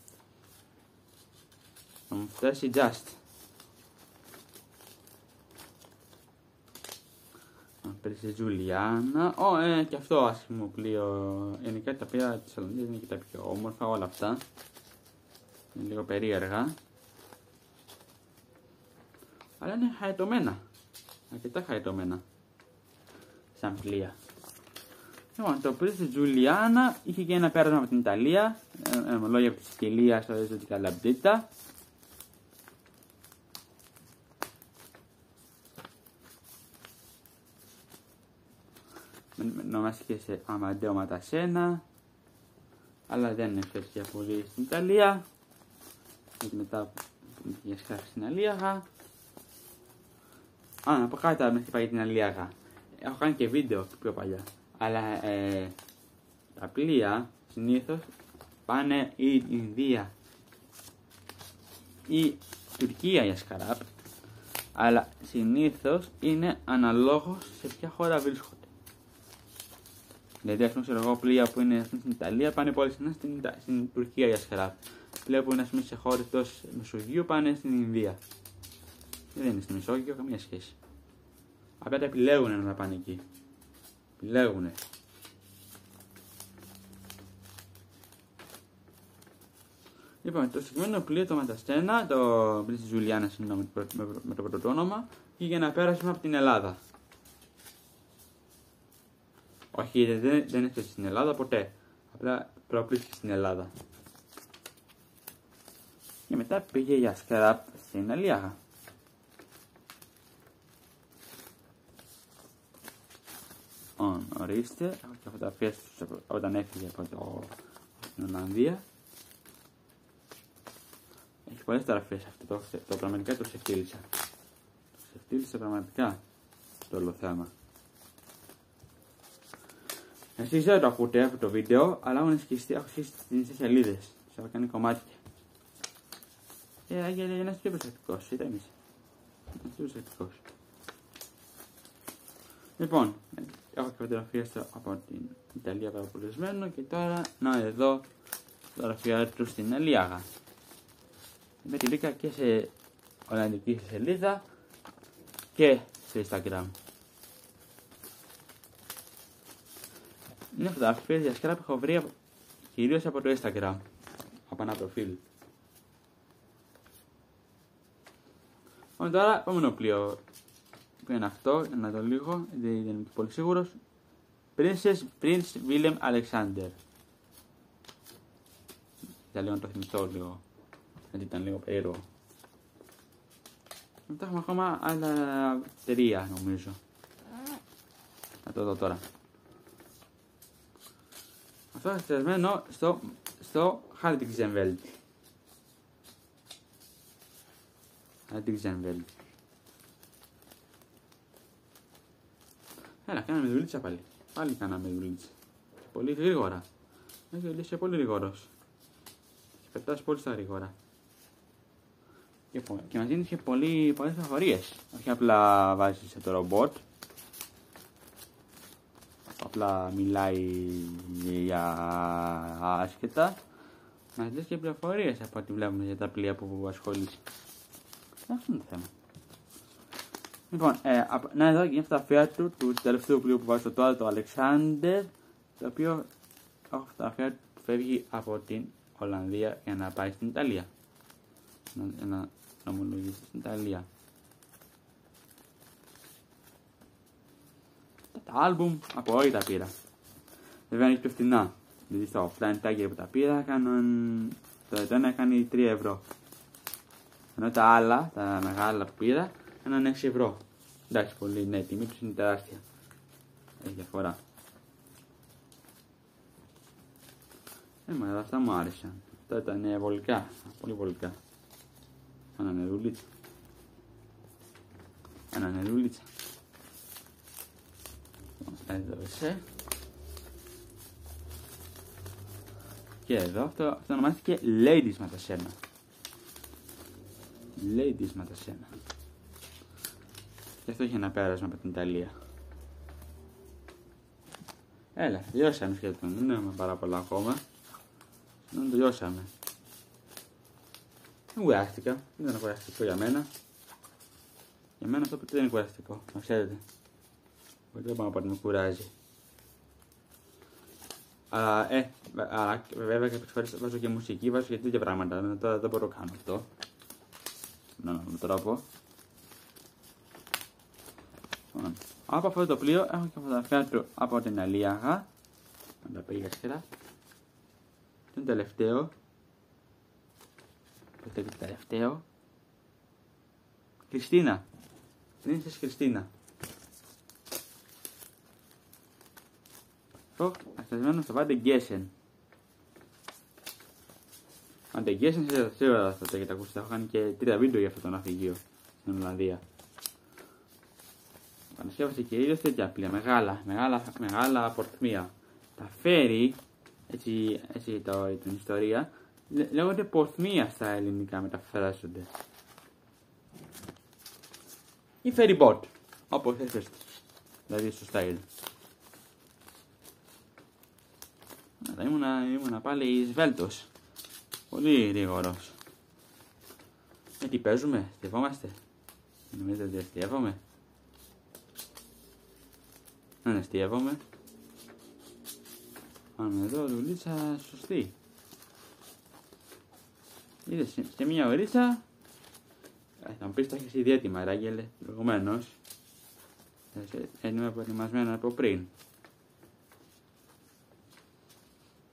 Θα μου φτάσει just. Πέρυσι Τζουλιάνα. Και αυτό άσχημο πλοίο. Γενικά τα πλοία της Ολλανδίας είναι και τα πιο όμορφα, όλα αυτά. Είναι λίγο περίεργα. Αλλά είναι χαριτωμένα. Αρκετά χαριτωμένα. Σαν πλοία. Λοιπόν, το πλοίο της Τζουλιάνα είχε και ένα πέρασμα από την Ιταλία. Λόγια από τη Σικελία στο Ρέζο τη Καλαμπρίτα. Ονομάστηκε σε Αμαντέο Ματασένα, αλλά δεν έφτασε για πολύ στην Ιταλία. Γιατί μετά για σκάφη στην Αλίαγα. Να πω κάτι μέχρι πάει την Αλίαγα. Έχω κάνει και βίντεο πιο παλιά. Αλλά τα πλοία συνήθως πάνε ή Ινδία ή Τουρκία για σκαράπ. Αλλά συνήθως είναι αναλόγως σε ποια χώρα βρίσκονται. Δηλαδή, ας πούμε, ξέρω εγώ, πλοία που είναι στην Ιταλία πάνε πολύ συχνά στην Τουρκία για σκαράπ. Πλοία που είναι σε χώρες εκτός Μεσογείου πάνε στην Ινδία. Δεν είναι στη Μεσόγειο, καμία σχέση. Απλά τα επιλέγουν να πάνε εκεί. Επιλέγουν. Λοιπόν, το συγκεκριμένο πλοίο το Ματασένα, το πλοίο της Τζουλιάνα, συγγνώμη, με το πρώτο όνομα, είχε ένα πέρασμα από την Ελλάδα. Όχι, δεν έφτασε στην Ελλάδα ποτέ. Απλά προαπλήθηκε στην Ελλάδα. Και μετά πήγε για σκραπ στην Αλίαγα. Ορίστε, έχω και φωτογραφίες όταν έφυγε από την Ολλανδία. Έχει πολλές φωτογραφίες αυτό, το πραγματικά το ξεφτύλισα. Το ξεφτύλισα πραγματικά το όλο θέμα. Εσείς δεν το ακούτε αυτό το βίντεο, αλλά έχω σκιστεί τις σελίδες. Σας έχω κάνει κομμάτια. Για να είστε πιο προσεκτικός, ηρέμησε. Να είστε πιο προσεκτικός. Λοιπόν, έχω και φωτογραφίες από την Ιταλία παραπολισμένο και τώρα να εδώ φωτογραφία του στην Αλιάγα. Με τη βρήκα και σε ολλανδική σελίδα και σε Instagram. Είναι φωτογραφίες για σκράπ που έχω βρει κυρίως από το Instagram, από ένα προφίλ. Τώρα επόμενο πλοίο που είναι αυτό, για να δω λίγο, δεν είμαι πολύ σίγουρος. Prince William Alexander. Για λίγο να το θυμηθώ λίγο, γιατί ήταν λίγο περίεργο. Μετά έχουμε ακόμα άλλα 3 νομίζω. Θα το δω τώρα. Αυτό είναι εξετασμένο στο Hardingsveld. Έλα, κάναμε δουλίτσα πάλι. Πάλι κάναμε δουλίτσα. Πολύ γρήγορα. Είσαι πολύ γρήγορος. Και πετάς πολύ στα γρήγορα. Και μας δίνεις και πολλές πληροφορίες. Όχι απλά βάζεις σε το ρομπότ. Απλά μιλάει για άσχετα. Μας δίνεις και πληροφορίες από ό,τι βλέπουμε για τα πλοία που ασχολείσαι. Αυτό είναι το θέμα. Λοιπόν, να εδώ και μια φωτογραφία του τελευταίου πλοίου που βάζω τώρα, το Alexander, το οποίο έχω φωτογραφία που φεύγει από την Ολλανδία για να πάει στην Ιταλία. Να ομολογήσει στην Ιταλία. Τα άλμπουμ από όλοι τα πήρα. Βέβαια είναι πιο φθηνά. Δηλαδή στα offline tagger που τα πήρα το ένα κάνει 3 ευρώ. Ενώ τα άλλα, τα μεγάλα που πήρα, έκαναν 6 ευρώ. Εντάξει, πολύ, ναι, η τιμή τους είναι τεράστια. Έχει διαφορά. Μα αυτά μου άρεσαν. Αυτά ήταν βολικά, πολύ βολικά. Ένα νερούλιτσα. Εδώ είσαι. Και εδώ αυτό ονομάστηκε Ladies Matasena. Και αυτό είχε ένα πέρασμα από την Ιταλία. Έλα, τελειώσαμε σχεδόν. Δεν έχουμε πάρα πολλά ακόμα. Δεν τελειώσαμε. Δεν κουράστηκα. Δεν ήταν κουραστικό για μένα. Για μένα αυτό δεν είναι κουραστικό. Να ξέρετε. Γιατί δεν πάω να πω ότι με κουράζει. Αλλά βέβαια κάποιες φορές βάζω και μουσική, βάζω και τέτοια πράγματα. Τώρα δεν μπορώ να κάνω αυτό. Με έναν τρόπο. Από αυτό το πλοίο έχω και φωτογραφία του από την Αλιάγα. Να τα πήγα σχετικά. Το τελευταίο. Κριστίνα. Princess Κριστίνα. Αυτό αστασμένο στο Βάντε Γκέσεν. Βάντε Γκέσεν σίγουρα θα το έχετε ακούσει. Έχω κάνει και 3 βίντεο για αυτό το ναυπηγείο στην Ολλανδία. Πανασκεύασε και ίδιος τέτοια πλοία, μεγάλα πορθμία. Τα φέρει, έτσι την ιστορία, λέγονται πορθμία στα ελληνικά μεταφράζονται. Ή ferry boat, όπως έφερε, δηλαδή στο style. Αλλά ήμουνα πάλι σβέλτος, πολύ γρήγορος. Τι παίζουμε, αστευόμαστε, νομίζετε ότι αστευόμαι. Δεν αστείευομαι. Πάμε εδώ, δουλίτσα σωστή. Είδες, σε μια ωρίτσα. Θα μου πεις τα έχεις ήδη έτοιμα, Ράγγελε, προηγουμένως. Έτοιμα προετοιμασμένα από πριν.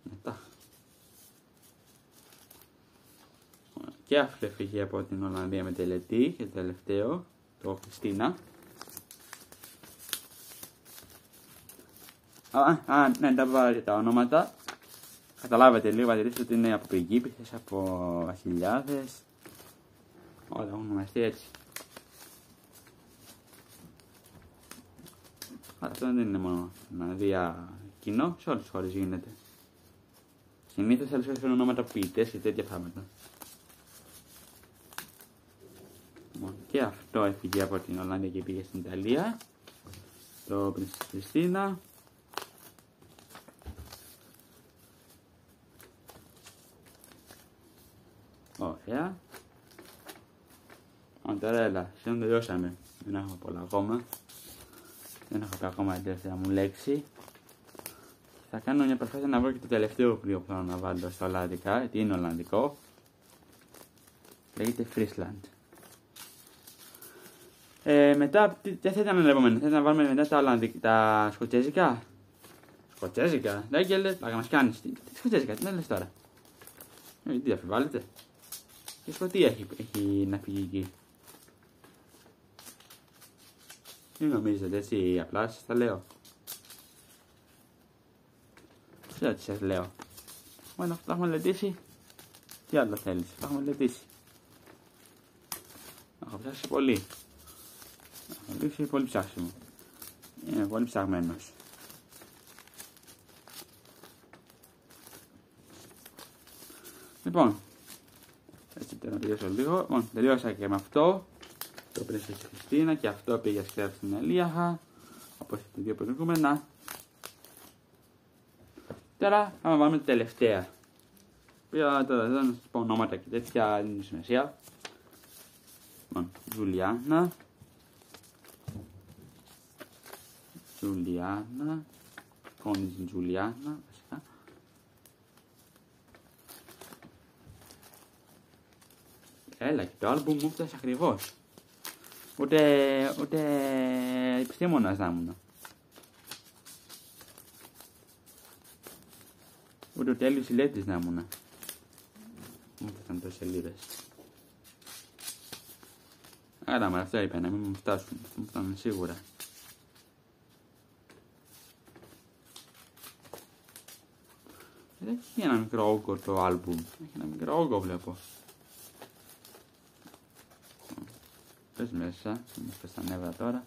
Μετά. Και αυτό έφυγε από την Ολλανδία με τελετή και το τελευταίο, το Χριστίνα. Ναι, τα βάλετε τα ονόματα. Καταλάβετε λίγο, παρατηρήσετε ότι είναι από πριγκίπισσες, από βασιλιάδες. Όλα έχουν ονομαστεί έτσι. Αλλά αυτό δεν είναι μόνο Ολλανδία κοινό, σε όλες τις χώρες γίνεται. Συνήθως σε άλλες χώρες φέρνουν ονόματα ποιητές και τέτοια πράγματα. Και αυτό έφυγε από την Ολλανδία και πήγε στην Ιταλία. Το Princess Christina. Ωραία. Τώρα έλα, σχεδόν τελειώσαμε. Δεν έχω πολλά ακόμα. Δεν έχω πει ακόμα την τελευταία μου λέξη. Θα κάνω μια προσπάθεια να βρω και το τελευταίο πλοίο που θέλω να βάλω στα Ολλανδικά, γιατί είναι Ολλανδικό. Λέγεται Friesland. Μετά, τι θα ήταν το επόμενο, θέλετε να βάλουμε μετά τα σκοτσέζικα. Σκοτσέζικα, δεν γελέ, θα μας κάνεις. Τι σκοτσέζικα, τι να λες τώρα. Τι αφιβάλλετε. Και η Σκωτία έχει να φύγει εκεί. Τι νομίζετε έτσι, απλά σας τα λέω. Ξέρω τι σας λέω. Μόνο αυτό έχουμε μελετήσει. Τι άλλο θέλεις, το έχουμε μελετήσει. Έχω ψάξει πολύ. Έχω λήξει πολύ ψάξιμο. Είναι πολύ ψαγμένος. Λοιπόν, έτσι να τελειώσω λίγο. Λοιπόν, τελειώσα και με αυτό. Το πήρε στη Χριστίνα και αυτό πήγε σκέφτη στην Ελίαχα. Όπως και τα δύο προηγούμενα. Τώρα θα βάλουμε τη τελευταία. Τώρα δεν θα σας πω ονόματα και τέτοια, δεν είναι σημασία. Λοιπόν, Τζουλιάνα. Κόνης Τζουλιάνα, βασικά. Έλα, και το άλμπουμ μου φτάσει ακριβώς. Ούτε επιστήμονας να ήμουν. Ούτε ο τέλειος συλλέκτης να ήμουν. Μου φτάσαν τόσες σελίδες. Άρα, μα αυτό είπα, να μην μου φτάσουν. Μου φτάνουν σίγουρα. Έχει ένα μικρό όγκο το άλμπουμ. Έχει ένα μικρό όγκο βλέπω. Πες μέσα, μου πες τα νεύρα τώρα.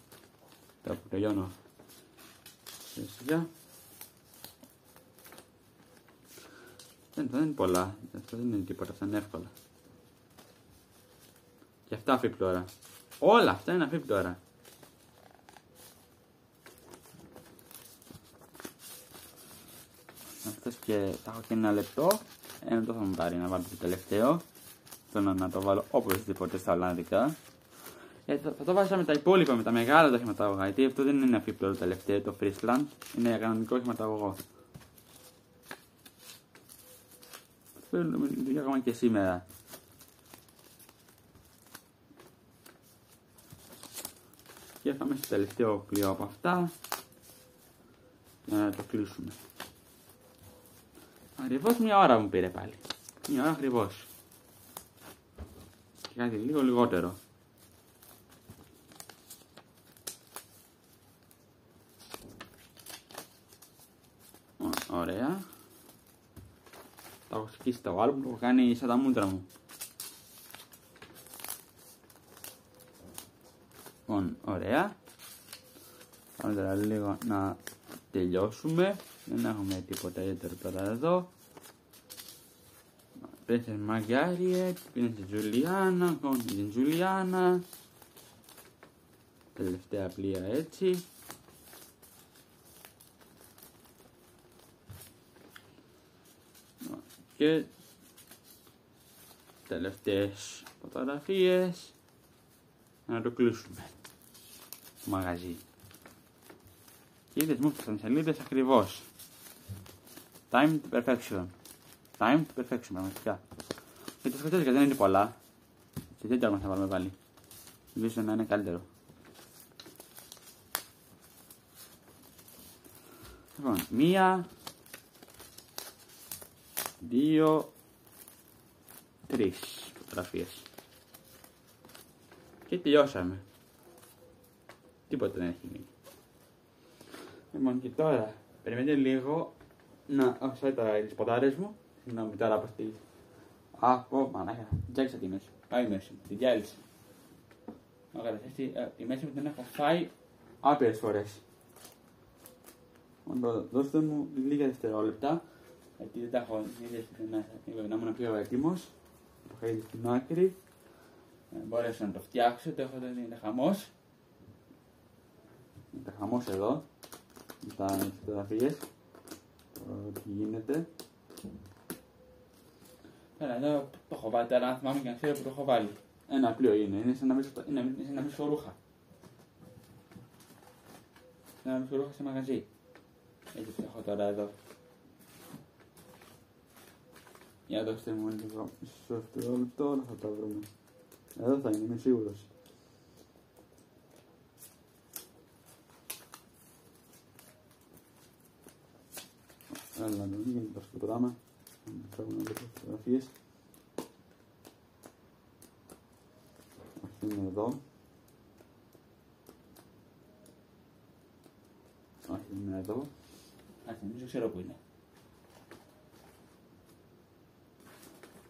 Τώρα που τελειώνω. Σιγά. Δεν είναι πολλά. Αυτό δεν είναι τίποτα, αυτά είναι εύκολα. Και αυτά αφίπτωρα. Όλα αυτά είναι αφίπτωρα. Αυτές και θα έχω και ένα λεπτό. Ένα το θα μου πάρει να βάλω το τελευταίο. Θέλω να το βάλω οπωσδήποτε στα Ολλανδικά. Θα το βάζω με τα υπόλοιπα, με τα μεγάλα τα χρηματαγωγά. Γιατί αυτό δεν είναι αφίπτωρο το τελευταίο, το Friesland. Είναι κανονικό χρηματαγωγό. Παίρνουμε δουλειά ακόμα και σήμερα. Και πάμε στο τελευταίο πλοίο από αυτά. Για να το κλείσουμε. Ακριβώς μια ώρα μου πήρε πάλι. Μια ώρα ακριβώς. Και κάτι λίγο λιγότερο. Ωραία. Τα έχω σκίσει το άλμπουμ που έχω κάνει σαν τα μούτρα μου. Λοιπόν, ωραία. Πάμε τώρα λίγο να τελειώσουμε. Δεν έχουμε τίποτα ιδιαίτερο τώρα εδώ. Princess Margaret, Princess Juliana, Countess Juliana. Τελευταία πλοία έτσι. Και τελευταίες φωτογραφίες. Να το κλείσουμε το μαγαζί. Και είδες μου φτάσαν σελίδες ακριβώς. Time to perfection. Time to perfection πραγματικά. Και τα σκοτέζικα δεν είναι πολλά. Σε τέτοια μας θα βάλουμε πάλι. Ελπίζω να είναι καλύτερο. Λοιπόν, 1, 2, 3 φωτογραφίες. Και τελειώσαμε. Τίποτα δεν έχει μείνει. Λοιπόν, και τώρα περιμένετε λίγο να αφήσω τις ποτάρες μου. Συγγνώμη τώρα από στη... Από μανάχα, τζάξα τη μέση. Πάει η μέση μου, τη διάλυση. Ωραία, η μέση μου την έχω φάει άπειρες φορές. Δώστε μου λίγα δευτερόλεπτα, γιατί δεν τα έχω να ήμουν πιο έτοιμος. Το είχα ήδη στην άκρη. Μπορέσα να το φτιάξω, το έχω δει, είναι χαμός. Είναι χαμός εδώ, με τις φωτογραφίες, τι γίνεται. Εδώ το έχω βάλει τώρα, αν θυμάμαι και να ξέρω που το έχω βάλει. Ένα πλοίο είναι σαν να βρεις ρούχα. Σαν να βρεις ρούχα σε μαγαζί. Έτσι το έχω τώρα εδώ. Για δώστε μου λίγο μισό δευτερόλεπτο, όλα θα τα βρούμε. Εδώ θα είναι, είμαι σίγουρος. Έλα να δούμε, γίνεται αυτό το πράγμα. Θα βγουν εδώ φωτογραφίες. Όχι, είναι εδώ. Όχι, είναι εδώ. Όχι, δεν ξέρω πού είναι.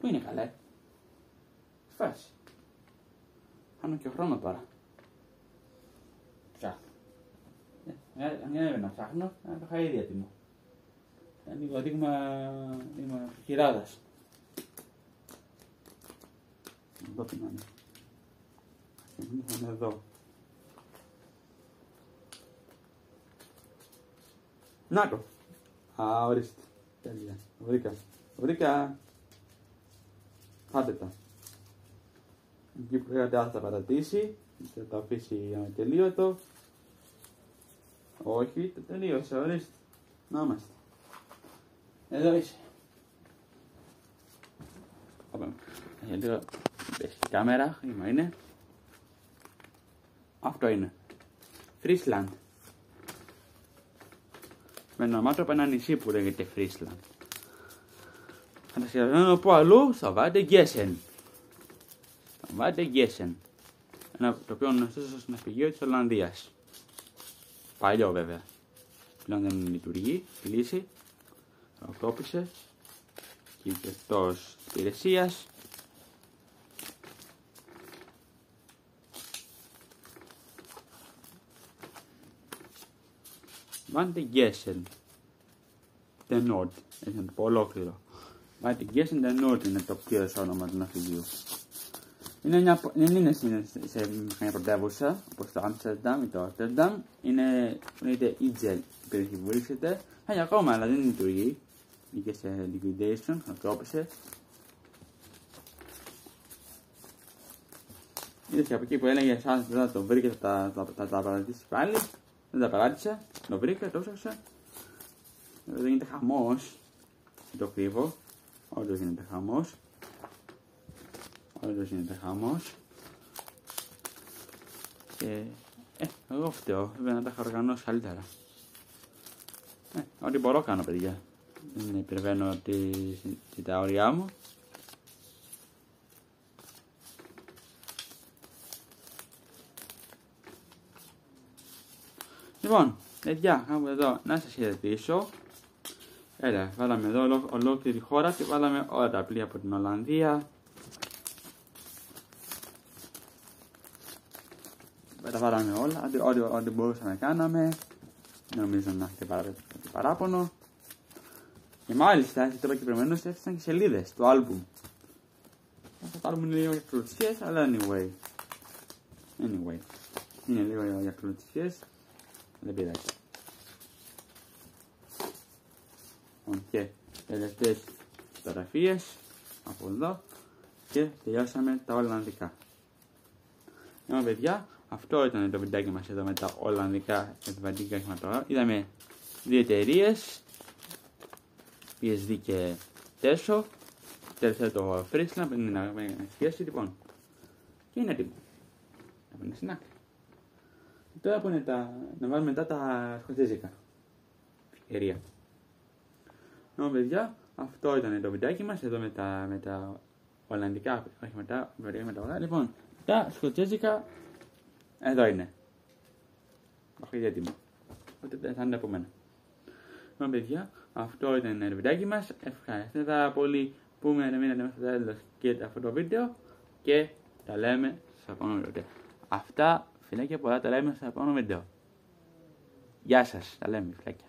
Πού είναι καλέ. Φάση. Χάνω και χρόνο τώρα. Ψάχνω. Αν δεν να ψάχνω, να το είχα ήδη έτοιμο. Λίγο δείγμα χειράδας. Εδώ τι να είναι. Θα είναι εδώ. Να το. Α, ορίστε. Τέλεια. Βρήκα. Άντε τα. Εκεί που χρειάζεται θα τα παρατήσει. Θα τα αφήσει ατελείωτο. Όχι, το τελείωσε, ορίστε. Να είμαστε. Εδώ είσαι. Λίγο έχει κάμερα, ima είναι. Αυτό είναι. Φρίσλαντ. Με ένα όνομά του από ένα νησί που λέγεται Φρίσλαντ. Αν τα σχεδιάζω να πω αλλού, θα βάλετε Γκέσεν. Θα βάλετε Γκέσεν. Ένα το οποίο είναι στο ναυπηγείο της Ολλανδίας. Παλιό βέβαια. Πλέον δεν λειτουργεί, κλείσει. Αυτόπισε και εκτός υπηρεσίας. Βάντε Γκέσεν The Nord, έτσι να το πω ολόκληρο. Βάντε Γκέσεν The Nord είναι το πλήρες όνομα του ναυπηγείου. Δεν είναι σε μια πρωτεύουσα όπως το Άμστερνταμ ή το Ρότερνταμ. Λέγεται Ιτζελ η περιοχή που βρίσκεται. Έχει ακόμα αλλά δεν λειτουργεί. Μπήκε σε liquidation, ανατρόπισε. Είδες και από εκεί που έλεγε σαν δεν θα το βρει και θα τα παρατήσει πάλι. Δεν τα παράτησε, το βρήκα, το έψαξα. Εδώ γίνεται χαμός. Δεν το κρύβω. Όντως γίνεται χαμός. Και εγώ φταίω, βέβαια να τα έχω οργανώσει καλύτερα. Ό,τι μπορώ κάνω παιδιά. Δεν υπερβαίνω τα όρια μου. Λοιπόν, παιδιά, κάπου εδώ να σας χαιρετήσω. Έλα, βάλαμε εδώ ολόκληρη χώρα και βάλαμε όλα τα πλοία από την Ολλανδία. Τα βάλαμε όλα, ό,τι μπορούσαμε να κάναμε. Δεν νομίζω να έχετε παράπονο. Και μάλιστα, έτσι τώρα και προηγουμένως έφτιαξαν και σελίδες το άλμπουμ. Αυτό το άλμπουμ είναι λίγο για κλωτσιές, αλλά anyway. Είναι λίγο για κλωτσιές. Δεν πειράζει. Και τελευταίες φωτογραφίες από εδώ και τελειώσαμε τα Ολλανδικά. Λοιπόν παιδιά, αυτό ήταν το βιντεάκι μας εδώ με τα Ολλανδικά επιβατικά χρηματογράφα. Είδαμε δύο εταιρείες, PSD και Teso. Τελευταίο το Friesland, είναι να σχέση λοιπόν. Και είναι έτοιμο. Να πάνε στην άκρη. Τώρα που είναι να βάλουμε μετά τα σκοτσέζικα. Ευκαιρία. Λοιπόν παιδιά, αυτό ήταν το βιντεάκι μας εδώ με τα Ολλανδικά, όχι με τα Ολλανδικά. Λοιπόν, τα σκοτσέζικα εδώ είναι. Το έχω ήδη έτοιμο. Οπότε θα είναι από μένα. Λοιπόν παιδιά, αυτό ήταν το βιντεάκι μας. Ευχαριστώ πολύ που με μείνατε μέχρι το τέλος και αυτό το βίντεο. Και τα λέμε στο επόμενο βίντεο. Αυτά φιλάκια πολλά, τα λέμε στο επόμενο βίντεο. Γεια σας, τα λέμε φιλάκια.